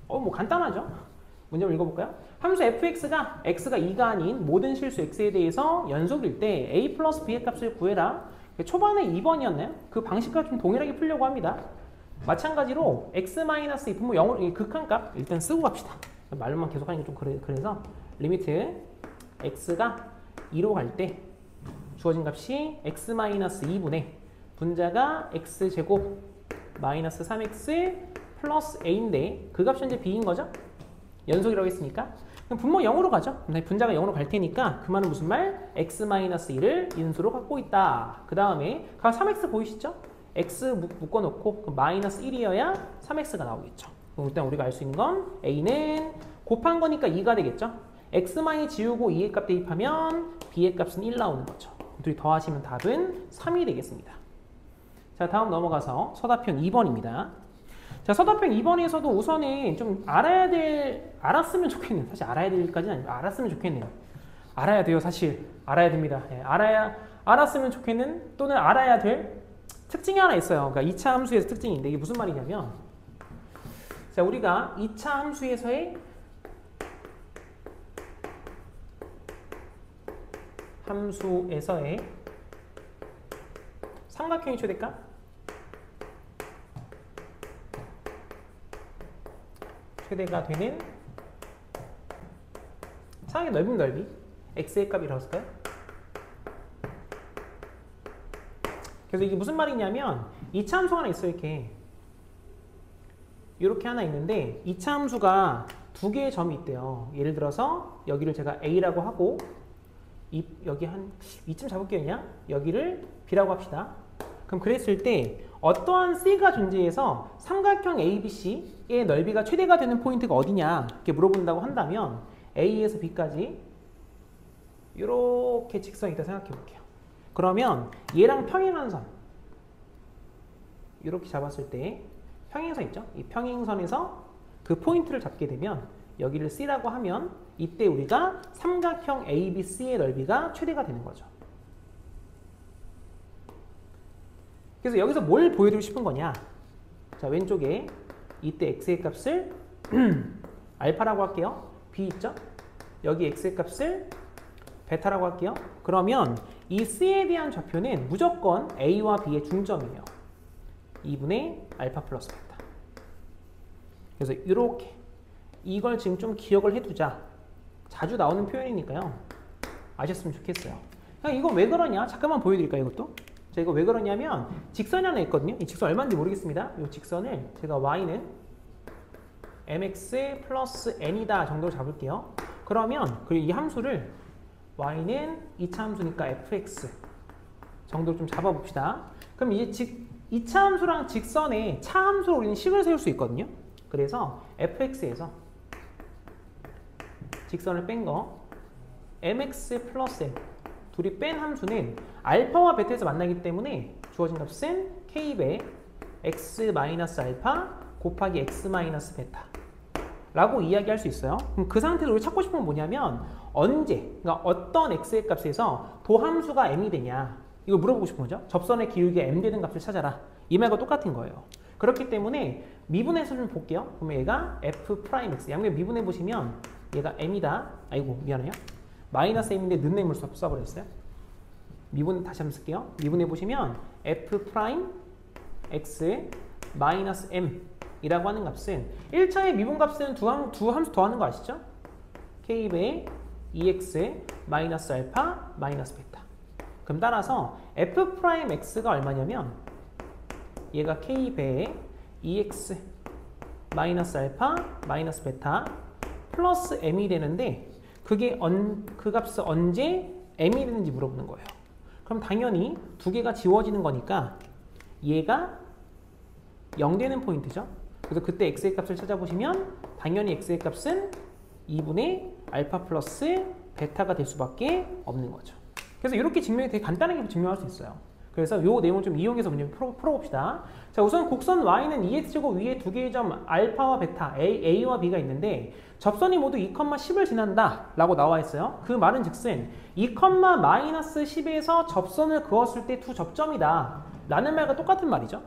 뭐 간단하죠? 문제 한번 읽어볼까요? 함수 fx가 x가 2가 아닌 모든 실수 x에 대해서 연속일 때 a 플러스 b의 값을 구해라. 초반에 2번이었나요? 그 방식과 좀 동일하게 풀려고 합니다. 마찬가지로 x-2 분모 0으로 극한값 일단 쓰고 갑시다. 말로만 계속 하니까 좀 그래서 리미트 x가 2로 갈 때 주어진 값이 x-2분의 분자가 x제곱 마이너스 3x 플러스 a인데 그 값이 현재 b인 거죠? 연속이라고 했으니까 그럼 분모 0으로 가죠. 분자가 0으로 갈 테니까 그 말은 무슨 말? x-1을 인수로 갖고 있다. 그 다음에 3x 보이시죠? x 묶어놓고 마이너스 1이어야 3x가 나오겠죠. 그럼 일단 우리가 알 수 있는 건 a는 곱한 거니까 2가 되겠죠. x만이 지우고 2의 값 대입하면 b의 값은 1 나오는 거죠. 둘이 더하시면 답은 3이 되겠습니다. 자, 다음 넘어가서 서답형 2번입니다. 자, 서답형 2번에서도 우선은 좀 알았으면 좋겠네요. 사실 알아야 될까지는 아니고 알았으면 좋겠네요. 알아야 돼요, 사실. 알아야 됩니다. 알았으면 좋겠는 또는 알아야 될 특징이 하나 있어요. 그러니까 2차 함수에서 특징인데 이게 무슨 말이냐면 자, 우리가 2차 함수에서의 삼각형이 최대값 최대가 되는 상의 넓이 x의 값이라고 쓸까요? 그래서 이게 무슨 말이냐면 이차 함수가 하나 있어요. 이렇게 하나 있는데 이차 함수가 두 개의 점이 있대요. 예를 들어서 여기를 제가 a라고 하고 여기 한 이쯤 잡을게요. 그냥 여기를 b라고 합시다. 그럼 그랬을 때 어떠한 c가 존재해서 삼각형 ABC의 넓이가 최대가 되는 포인트가 어디냐 이렇게 물어본다고 한다면 A에서 B까지 이렇게 직선이 있다 생각해 볼게요. 그러면 얘랑 평행한 선 이렇게 잡았을 때 평행선 있죠? 이 평행선에서 그 포인트를 잡게 되면 여기를 C라고 하면 이때 우리가 삼각형 ABC의 넓이가 최대가 되는 거죠. 그래서 여기서 뭘 보여드리고 싶은 거냐? 자, 왼쪽에 이때 x의 값을 알파라고 할게요. b 있죠? 여기 x의 값을 베타라고 할게요. 그러면 이 c에 대한 좌표는 무조건 a와 b의 중점이에요. 2분의 알파 플러스 베타. 그래서 이렇게 이걸 지금 좀 기억을 해두자. 자주 나오는 표현이니까요. 아셨으면 좋겠어요. 이거 왜 그러냐? 잠깐만 보여드릴까요, 이것도? 자, 이거 왜 그러냐면 직선이 하나 있거든요. 이 직선 얼마인지 모르겠습니다. 이 직선을 제가 y는 mx 플러스 n이다 정도로 잡을게요. 그러면 이 함수를 y는 2차 함수니까 fx 정도로 좀 잡아봅시다. 그럼 이제 2차 함수랑 직선의 차 함수로 우리는 식을 세울 수 있거든요. 그래서 fx에서 직선을 뺀 거 mx 플러스 n 둘이 뺀 함수는 알파와 베타에서 만나기 때문에 주어진 값은 k배 x 마이너스 알파 곱하기 x 마이너스 베타 라고 이야기할 수 있어요. 그럼 그 상태에서 우리 찾고 싶은 건 뭐냐면 언제, 그러니까 어떤 x의 값에서 도함수가 m이 되냐 이거 물어보고 싶은 거죠. 접선의 기울기가 m 되는 값을 찾아라. 이 말과 똑같은 거예요. 그렇기 때문에 미분해서 좀 볼게요. 그러면 얘가 f'x 양면 미분해 보시면 얘가 m이다. 아이고 미안해요. 마이너스 m인데 는음을 써버렸어요. 미분 다시 한번 쓸게요. 미분해 보시면 f'x 마이너스 m 이라고 하는 값은 1차의 미분 값은 두 함수 더하는 거 아시죠? k배 2x 마이너스 알파 마이너스 베타. 그럼 따라서 f'x가 얼마냐면 얘가 k배 2x 마이너스 알파 마이너스 베타 플러스 m이 되는데 그게 그 값은 언제 m이 되는지 물어보는 거예요. 그럼 당연히 두 개가 지워지는 거니까 얘가 0 되는 포인트죠. 그래서 그때 x의 값을 찾아보시면 당연히 x의 값은 2분의 알파 플러스 베타가 될 수밖에 없는 거죠. 그래서 이렇게 증명이 되게 간단하게 증명할 수 있어요. 그래서 이 내용을 좀 이용해서 문제 풀어봅시다. 자, 우선 곡선 y는 2x제곱 위에 두 개의 점 알파와 베타, a와 b가 있는데 접선이 모두 2,10을 지난다 라고 나와 있어요. 그 말은 즉슨 2,-10에서 접선을 그었을 때 두 접점이다 라는 말과 똑같은 말이죠.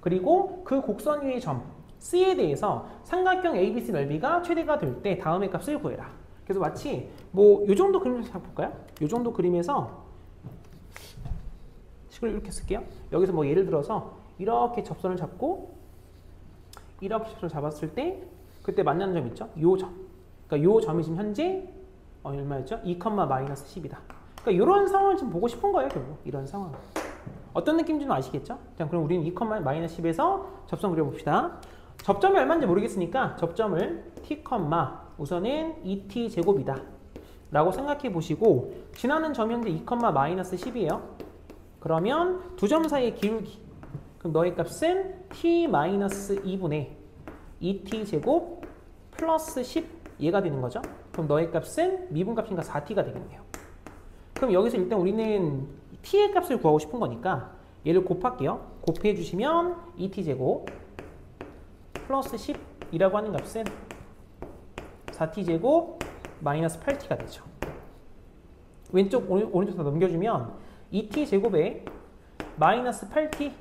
그리고 그 곡선 위의 점 C에 대해서 삼각형 ABC 넓이가 최대가 될 때 다음의 값을 구해라. 그래서 마치 뭐 이 정도 그림에서 볼까요? 이 정도 그림에서 식을 이렇게 쓸게요. 여기서 뭐 예를 들어서 이렇게 접선을 잡고 이렇게 접선을 잡았을 때 그때 만나는 점 있죠? 요 점. 그러니까 요 점이 지금 현재 얼마였죠? 2,-10이다. 그러니까 이런 상황을 지금 보고 싶은 거예요, 결국. 이런 상황. 어떤 느낌인지는 아시겠죠? 자, 그럼 우리는 2,-10에서 접선 그려봅시다. 접점이 얼마인지 모르겠으니까 접점을 t, 우선은 2t 제곱이다 라고 생각해 보시고 지나는 점이 현재 2,-10이에요. 그러면 두 점 사이의 기울기 그럼 너의 값은 t-2분의 2t 제곱 플러스 10 얘가 되는 거죠. 그럼 너의 값은 미분값이니까 4t가 되겠네요. 그럼 여기서 일단 우리는 t의 값을 구하고 싶은 거니까 얘를 곱할게요. 곱해 주시면 2t 제곱 플러스 10이라고 하는 값은 4t 제곱 마이너스 8t가 되죠. 왼쪽 오른쪽 다 넘겨주면 2t 제곱에 마이너스 8t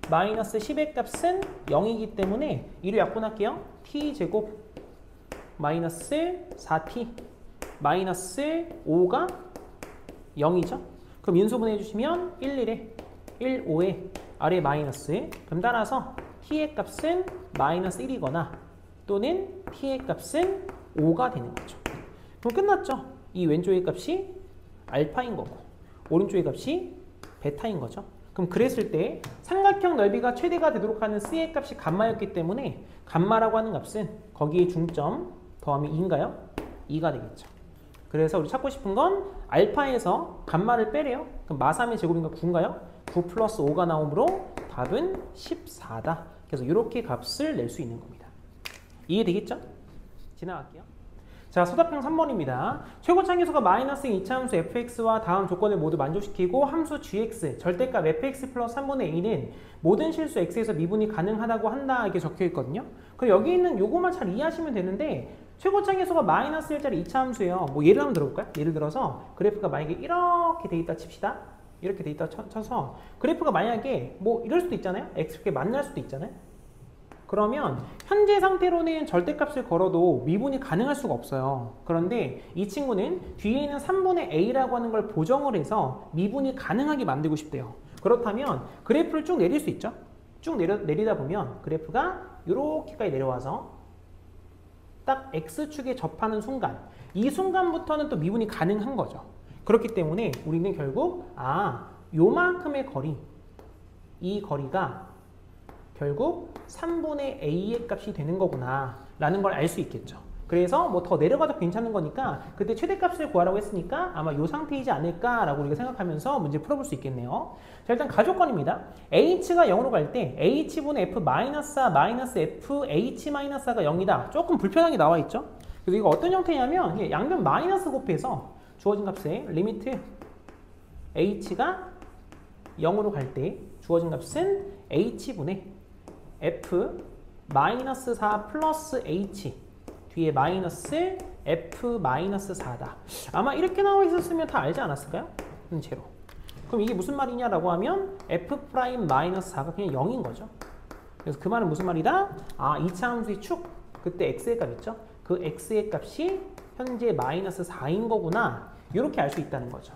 마이너스 10의 값은 0이기 때문에 이를 약분할게요. t 제곱 마이너스 4t 마이너스 5가 0이죠. 그럼 인수분해 해주시면 1, 5에 아래 마이너스. 그럼 따라서 t의 값은 마이너스 1이거나 또는 t의 값은 5가 되는 거죠. 그럼 끝났죠? 이 왼쪽의 값이 알파인 거고 오른쪽의 값이 베타인 거죠. 그럼 그랬을 때 삼각형 넓이가 최대가 되도록 하는 C의 값이 감마였기 때문에 감마라고 하는 값은 거기에 중점 더하면 2인가요? 2가 되겠죠. 그래서 우리 찾고 싶은 건 알파에서 감마를 빼래요. 그럼 마3의 제곱인가 9인가요? 9 플러스 5가 나오므로 답은 14다. 그래서 이렇게 값을 낼 수 있는 겁니다. 이해되겠죠? 지나갈게요. 자, 소답형 3번입니다. 최고차계수가 마이너스인 이차함수 fx와 다음 조건을 모두 만족시키고 함수 gx, 절대값 fx 플러스 3분의 a는 모든 실수 x에서 미분이 가능하다고 한다 이렇게 적혀 있거든요. 그럼 여기 있는 요거만 잘 이해하시면 되는데 최고차계수가 마이너스 1짜리 이차함수예요. 뭐 예를 한번 들어볼까요? 예를 들어서 그래프가 만약에 이렇게 돼 있다 칩시다. 이렇게 돼 있다 쳐서 그래프가 만약에 뭐 이럴 수도 있잖아요. x축에 만날 수도 있잖아요. 그러면 현재 상태로는 절대값을 걸어도 미분이 가능할 수가 없어요. 그런데 이 친구는 뒤에 있는 3분의 a라고 하는 걸 보정을 해서 미분이 가능하게 만들고 싶대요. 그렇다면 그래프를 쭉 내릴 수 있죠. 쭉 내리다 보면 그래프가 이렇게까지 내려와서 딱 x축에 접하는 순간 이 순간부터는 또 미분이 가능한 거죠. 그렇기 때문에 우리는 결국 요만큼의 거리, 이 거리가 결국 3분의 a의 값이 되는 거구나 라는 걸 알 수 있겠죠. 그래서 뭐 더 내려가도 괜찮은 거니까 그때 최대값을 구하라고 했으니까 아마 이 상태이지 않을까 라고 우리가 생각하면서 문제 풀어볼 수 있겠네요. 자, 일단 가족권입니다. h가 0으로 갈 때 h분의 f 마이너스 마이너스 f h 마이너스가 0이다. 조금 불편하게 나와 있죠. 그래서 이거 어떤 형태냐면 양변 마이너스 곱해서 주어진 값의 리미트 h가 0으로 갈 때 주어진 값은 h분의 f 마이너스 4 플러스 h 뒤에 마이너스 f 마이너스 4다. 아마 이렇게 나와 있었으면 다 알지 않았을까요? 제로. 그럼 이게 무슨 말이냐라고 하면 f 프라임 마이너스 4가 그냥 0인 거죠. 그래서 그 말은 무슨 말이다? 이차 함수의 축, 그때 x의 값 있죠? 그 x의 값이 현재 마이너스 4인 거구나. 이렇게 알 수 있다는 거죠.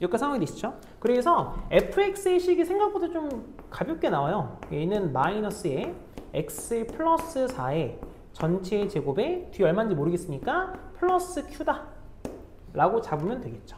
여기까지 상황이 되시죠? 그래서 fx의 식이 생각보다 좀 가볍게 나와요. 얘는 마이너스에 x 플러스 4의 전체의 제곱에 뒤에 얼마인지 모르겠으니까 플러스 q다 라고 잡으면 되겠죠.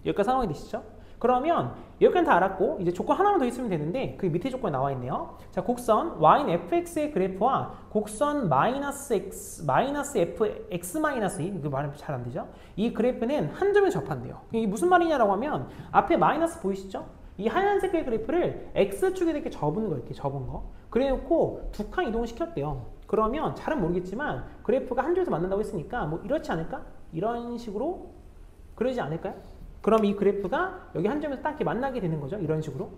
여기까지 상황이 되시죠? 그러면 여기까지 다 알았고 이제 조건 하나만 더 있으면 되는데 그 밑에 조건이 나와 있네요. 자, 곡선 y는 fx의 그래프와 곡선 마이너스 f x 마이너스 2, 이거 말하면 잘 안 되죠? 이 그래프는 한 점에 접한대요. 이게 무슨 말이냐라고 하면 앞에 마이너스 보이시죠? 이 하얀색의 그래프를 x축에 이렇게 접은 거, 이렇게 접은 거. 그래놓고 두 칸 이동시켰대요. 그러면 잘은 모르겠지만 그래프가 한 점에서 만난다고 했으니까 뭐 이렇지 않을까? 이런 식으로 그러지 않을까요? 그럼 이 그래프가 여기 한 점에서 딱 이렇게 만나게 되는 거죠. 이런 식으로.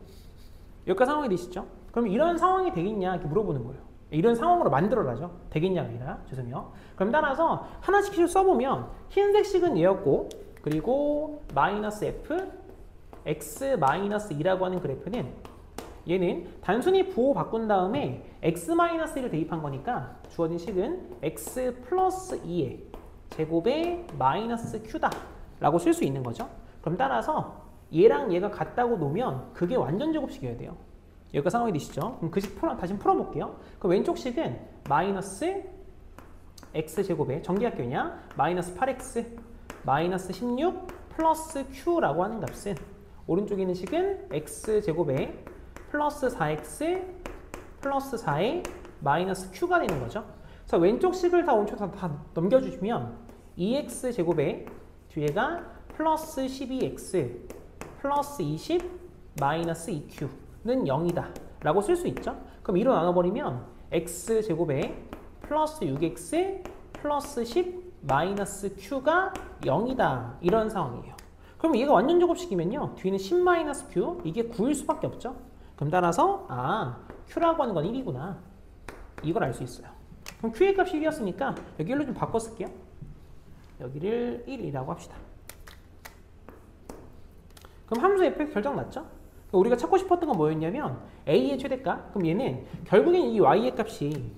여기까지 상황이 되시죠? 그럼 이런 상황이 되겠냐 이렇게 물어보는 거예요. 이런 상황으로 만들어라죠. 되겠냐가 아니라. 죄송해요. 그럼 따라서 하나씩 써보면 흰색식은 얘였고 그리고 마이너스 f x 마이너스 2라고 하는 그래프는 얘는 단순히 부호 바꾼 다음에 x 마이너스 1을 대입한 거니까 주어진 식은 x 플러스 2의 제곱에 마이너스 q다 라고 쓸 수 있는 거죠. 그럼 따라서 얘랑 얘가 같다고 놓으면 그게 완전 제곱식이어야 돼요. 여기가 상황이 되시죠? 그럼 그 식 다시 풀어볼게요. 그 왼쪽 식은 마이너스 x제곱에 정기합격이냐? 마이너스 8x 마이너스 16 플러스 q라고 하는 값은 오른쪽에 있는 식은 x제곱에 플러스 4x 플러스 4의 마이너스 q가 되는 거죠. 그래서 왼쪽 식을 다 온쪽에서 다 넘겨주시면 2x제곱에 뒤에가 플러스 12x 플러스 20 마이너스 2q는 0이다 라고 쓸 수 있죠. 그럼 2로 나눠버리면 x제곱에 플러스 6x 플러스 10 마이너스 q가 0이다 이런 상황이에요. 그럼 얘가 완전 제곱식이면요 뒤는 10 마이너스 q 이게 9일 수밖에 없죠. 그럼 따라서 q라고 하는 건 1이구나 이걸 알 수 있어요. 그럼 q의 값이 1이었으니까 여기 1로 좀 바꿔 쓸게요. 여기를 1이라고 합시다. 그럼 함수 fx 결정 났죠? 우리가 찾고 싶었던 건 뭐였냐면 a의 최대값. 그럼 얘는 결국엔 이 y의 값이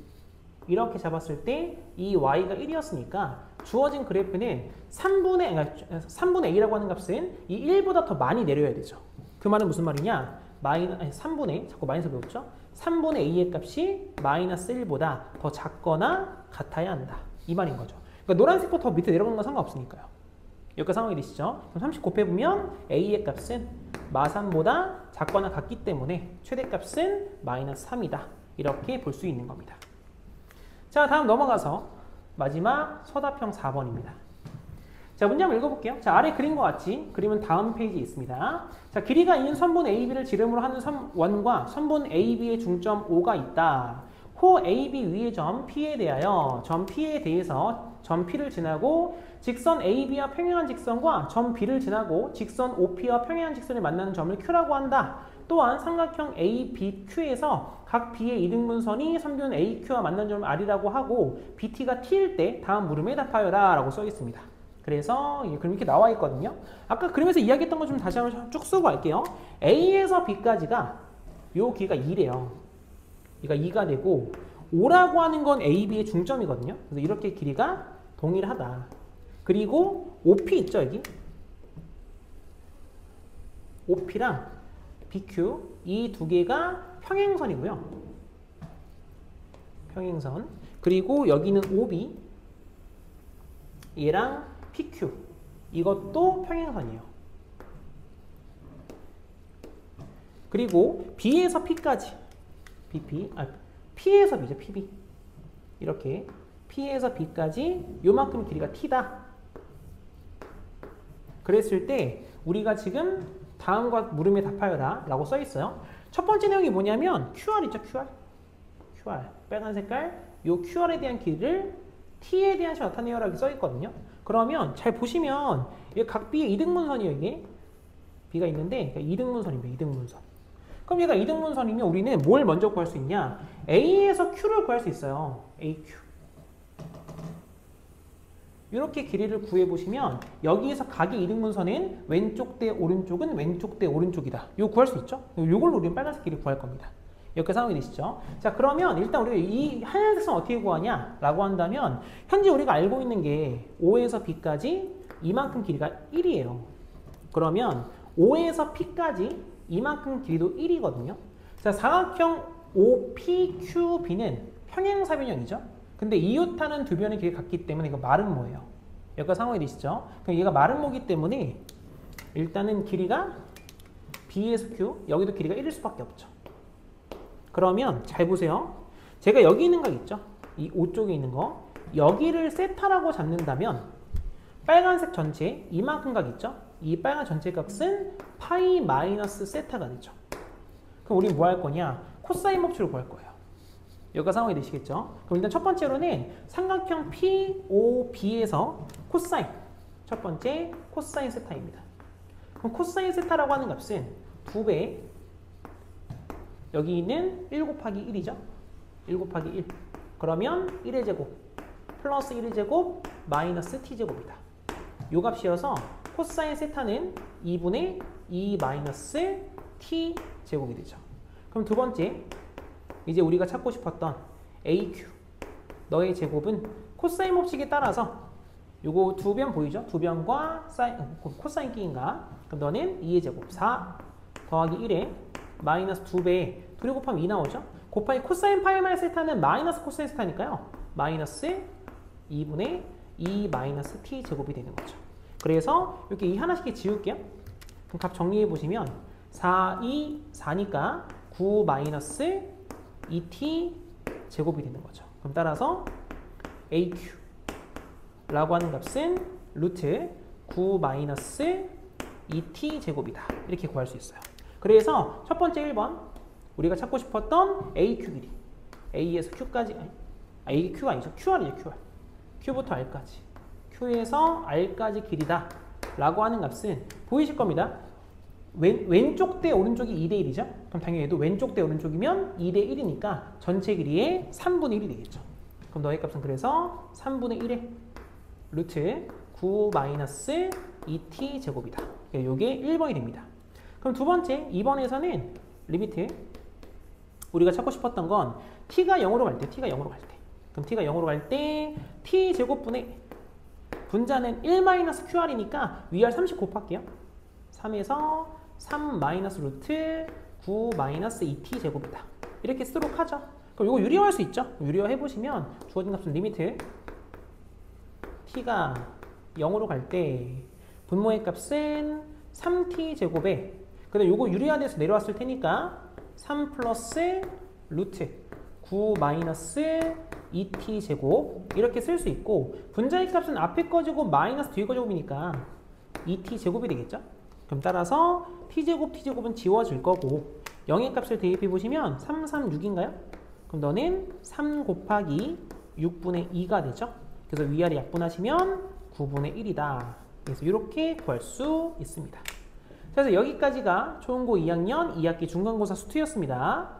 이렇게 잡았을 때 이 y가 1이었으니까 주어진 그래프는 3분의 a라고 하는 값은 이 1보다 더 많이 내려야 되죠. 그 말은 무슨 말이냐? 3분의, 자꾸 마이너스 배웠죠? 3분의 a의 값이 마이너스 1보다 더 작거나 같아야 한다. 이 말인 거죠. 그러니까 노란색부터 밑에 내려가는 건 상관없으니까요. 여기까지 상황이 되시죠? 그럼 30 곱해보면 A의 값은 마3보다 작거나 같기 때문에 최대값은 마이너스 3이다. 이렇게 볼 수 있는 겁니다. 자, 다음 넘어가서 마지막 서답형 4번입니다. 자, 문제 한번 읽어볼게요. 자, 아래 그림과 같이 그림은 다음 페이지에 있습니다. 자, 길이가 있는 선분 AB를 지름으로 하는 원과 선분 AB의 중점 O가 있다. 호 AB 위의 점 P에 대하여 점 P에 대해서 점 P를 지나고 직선 AB와 평행한 직선과 점 B를 지나고 직선 OP와 평행한 직선을 만나는 점을 Q라고 한다. 또한 삼각형 ABQ에서 각 B의 이등분선이 선분 AQ와 만나는 점을 R이라고 하고 BT가 T일 때 다음 물음에 답하여라 라고 써 있습니다. 그래서 그럼 이렇게 나와 있거든요. 아까 그림에서 이야기했던 거 좀 다시 한번 쭉 쓰고 갈게요. A에서 B까지가 요 길이가 2래요. 그러니까 2가 되고 5라고 하는 건 AB의 중점이거든요. 그래서 이렇게 길이가 동일하다. 그리고 OP 있죠, 여기? OP랑 BQ 이 두 개가 평행선이고요. 평행선. 그리고 여기는 OB 얘랑 PQ 이것도 평행선이에요. 그리고 B에서 P까지 P에서 B죠, PB. 이렇게 P에서 B까지 요만큼 길이가 T다. 그랬을 때 우리가 지금 다음과 물음에 답하여라 라고 써 있어요. 첫 번째 내용이 뭐냐면 QR 있죠, QR. 빨간 색깔 요 QR에 대한 길이를 T에 대한 식으로 나타내요 라고 써 있거든요. 그러면 잘 보시면 이게 각 B의 이등분선이에요. 이게 B가 있는데 그러니까 이등분선입니다. 이등분선. 그럼 얘가 이등분선이면 우리는 뭘 먼저 구할 수 있냐? A에서 Q를 구할 수 있어요. AQ. 이렇게 길이를 구해보시면 여기에서 각의 이등분선은 왼쪽 대 오른쪽은 왼쪽 대 오른쪽이다. 이거 구할 수 있죠? 이걸로 우리는 빨간색 길이 구할 겁니다. 이렇게 상황이 되시죠? 자, 그러면 일단 우리가 이 하얀색 선 어떻게 구하냐? 라고 한다면 현재 우리가 알고 있는 게 O에서 B까지 이만큼 길이가 1이에요. 그러면 O에서 P까지 이만큼 길이도 1이거든요. 자, 사각형 OPQB는 평행사변형이죠. 근데 이웃하는 두 변의 길이가 같기 때문에 이거 마름모예요. 여기가 상황이 되시죠? 그럼 얘가 마름모기 때문에 일단은 길이가 B에서 Q, 여기도 길이가 1일 수밖에 없죠. 그러면 잘 보세요. 제가 여기 있는 각 있죠? 이 O 쪽에 있는 거. 여기를 세타라고 잡는다면 빨간색 전체 이만큼 각 있죠? 이 빨간 전체 값은 파이 마이너스 세타가 되죠. 그럼 우리는 뭐 할 거냐? 코사인 법칙을 구할 거예요. 여기가 상황이 되시겠죠? 그럼 일단 첫 번째로는 삼각형 POB에서 코사인. 첫 번째 코사인 세타입니다. 그럼 코사인 세타라고 하는 값은 2배 여기 있는 1 곱하기 1이죠? 1 곱하기 1. 그러면 1의 제곱 플러스 1의 제곱 마이너스 t제곱이다. 요 값이어서 코사인 세타는 2분의 2 마이너스 t제곱이 되죠. 그럼 두 번째 이제 우리가 찾고 싶었던 AQ 너의 제곱은 코사인 법칙에 따라서 요거 두 변 보이죠? 두 변과 코사인 끼인가? 그럼 너는 2의 제곱 4 더하기 1에 마이너스 2배에 2 곱하면 2 나오죠? 곱하기 코사인 파이 마이너스 세타는 마이너스 코사인 세타니까요. 마이너스 2분의 2 마이너스 t 제곱이 되는 거죠. 그래서 이렇게 이 하나씩 지울게요. 그럼 값 정리해 보시면 4, 2, 4니까 9 마이너스 2t 제곱이 되는 거죠. 그럼 따라서 AQ라고 하는 값은 루트 9 마이너스 2t 제곱이다. 이렇게 구할 수 있어요. 그래서 첫 번째 1번 우리가 찾고 싶었던 AQ 길이 A에서 Q까지 AQ가 아니죠. QR이죠. QR. Q부터 R까지 Q에서 R까지 길이다 라고 하는 값은 보이실 겁니다. 왼쪽 대 오른쪽이 2대 1이죠. 그럼 당연히 얘도 왼쪽 대 오른쪽이면 2대 1이니까 전체 길이의 3분의 1이 되겠죠. 그럼 너의 값은 그래서 3분의 1의 루트 9 마이너스 2t 제곱이다. 이게 1번이 됩니다. 그럼 두 번째 2번에서는 리미트 우리가 찾고 싶었던 건 t가 0으로 갈 때 그럼 t가 0으로 갈 때 t 제곱분의 분자는 1-QR이니까 위R 30 곱할게요. 3에서 3 마이너스 루트 9 마이너스 2t 제곱이다. 이렇게 쓰도록 하죠. 그럼 이거 유리화할 수 있죠? 유리화 해보시면 주어진 값은 리미트 t가 0으로 갈 때 분모의 값은 3t 제곱에 근데 요거 유리화돼서 내려왔을 테니까 3 플러스 루트 9 마이너스 2t 제곱 이렇게 쓸 수 있고 분자의 값은 앞에 거 제곱 마이너스 뒤에 거 제곱이니까 2t 제곱이 되겠죠? 그럼 따라서 t제곱은 지워질 거고 0의 값을 대입해 보시면 3, 3, 6인가요? 그럼 너는 3 곱하기 6분의 2가 되죠? 그래서 위아래 약분하시면 9분의 1이다. 그래서 이렇게 구할 수 있습니다. 그래서 여기까지가 초중고 2학년 2학기 중간고사 수투였습니다.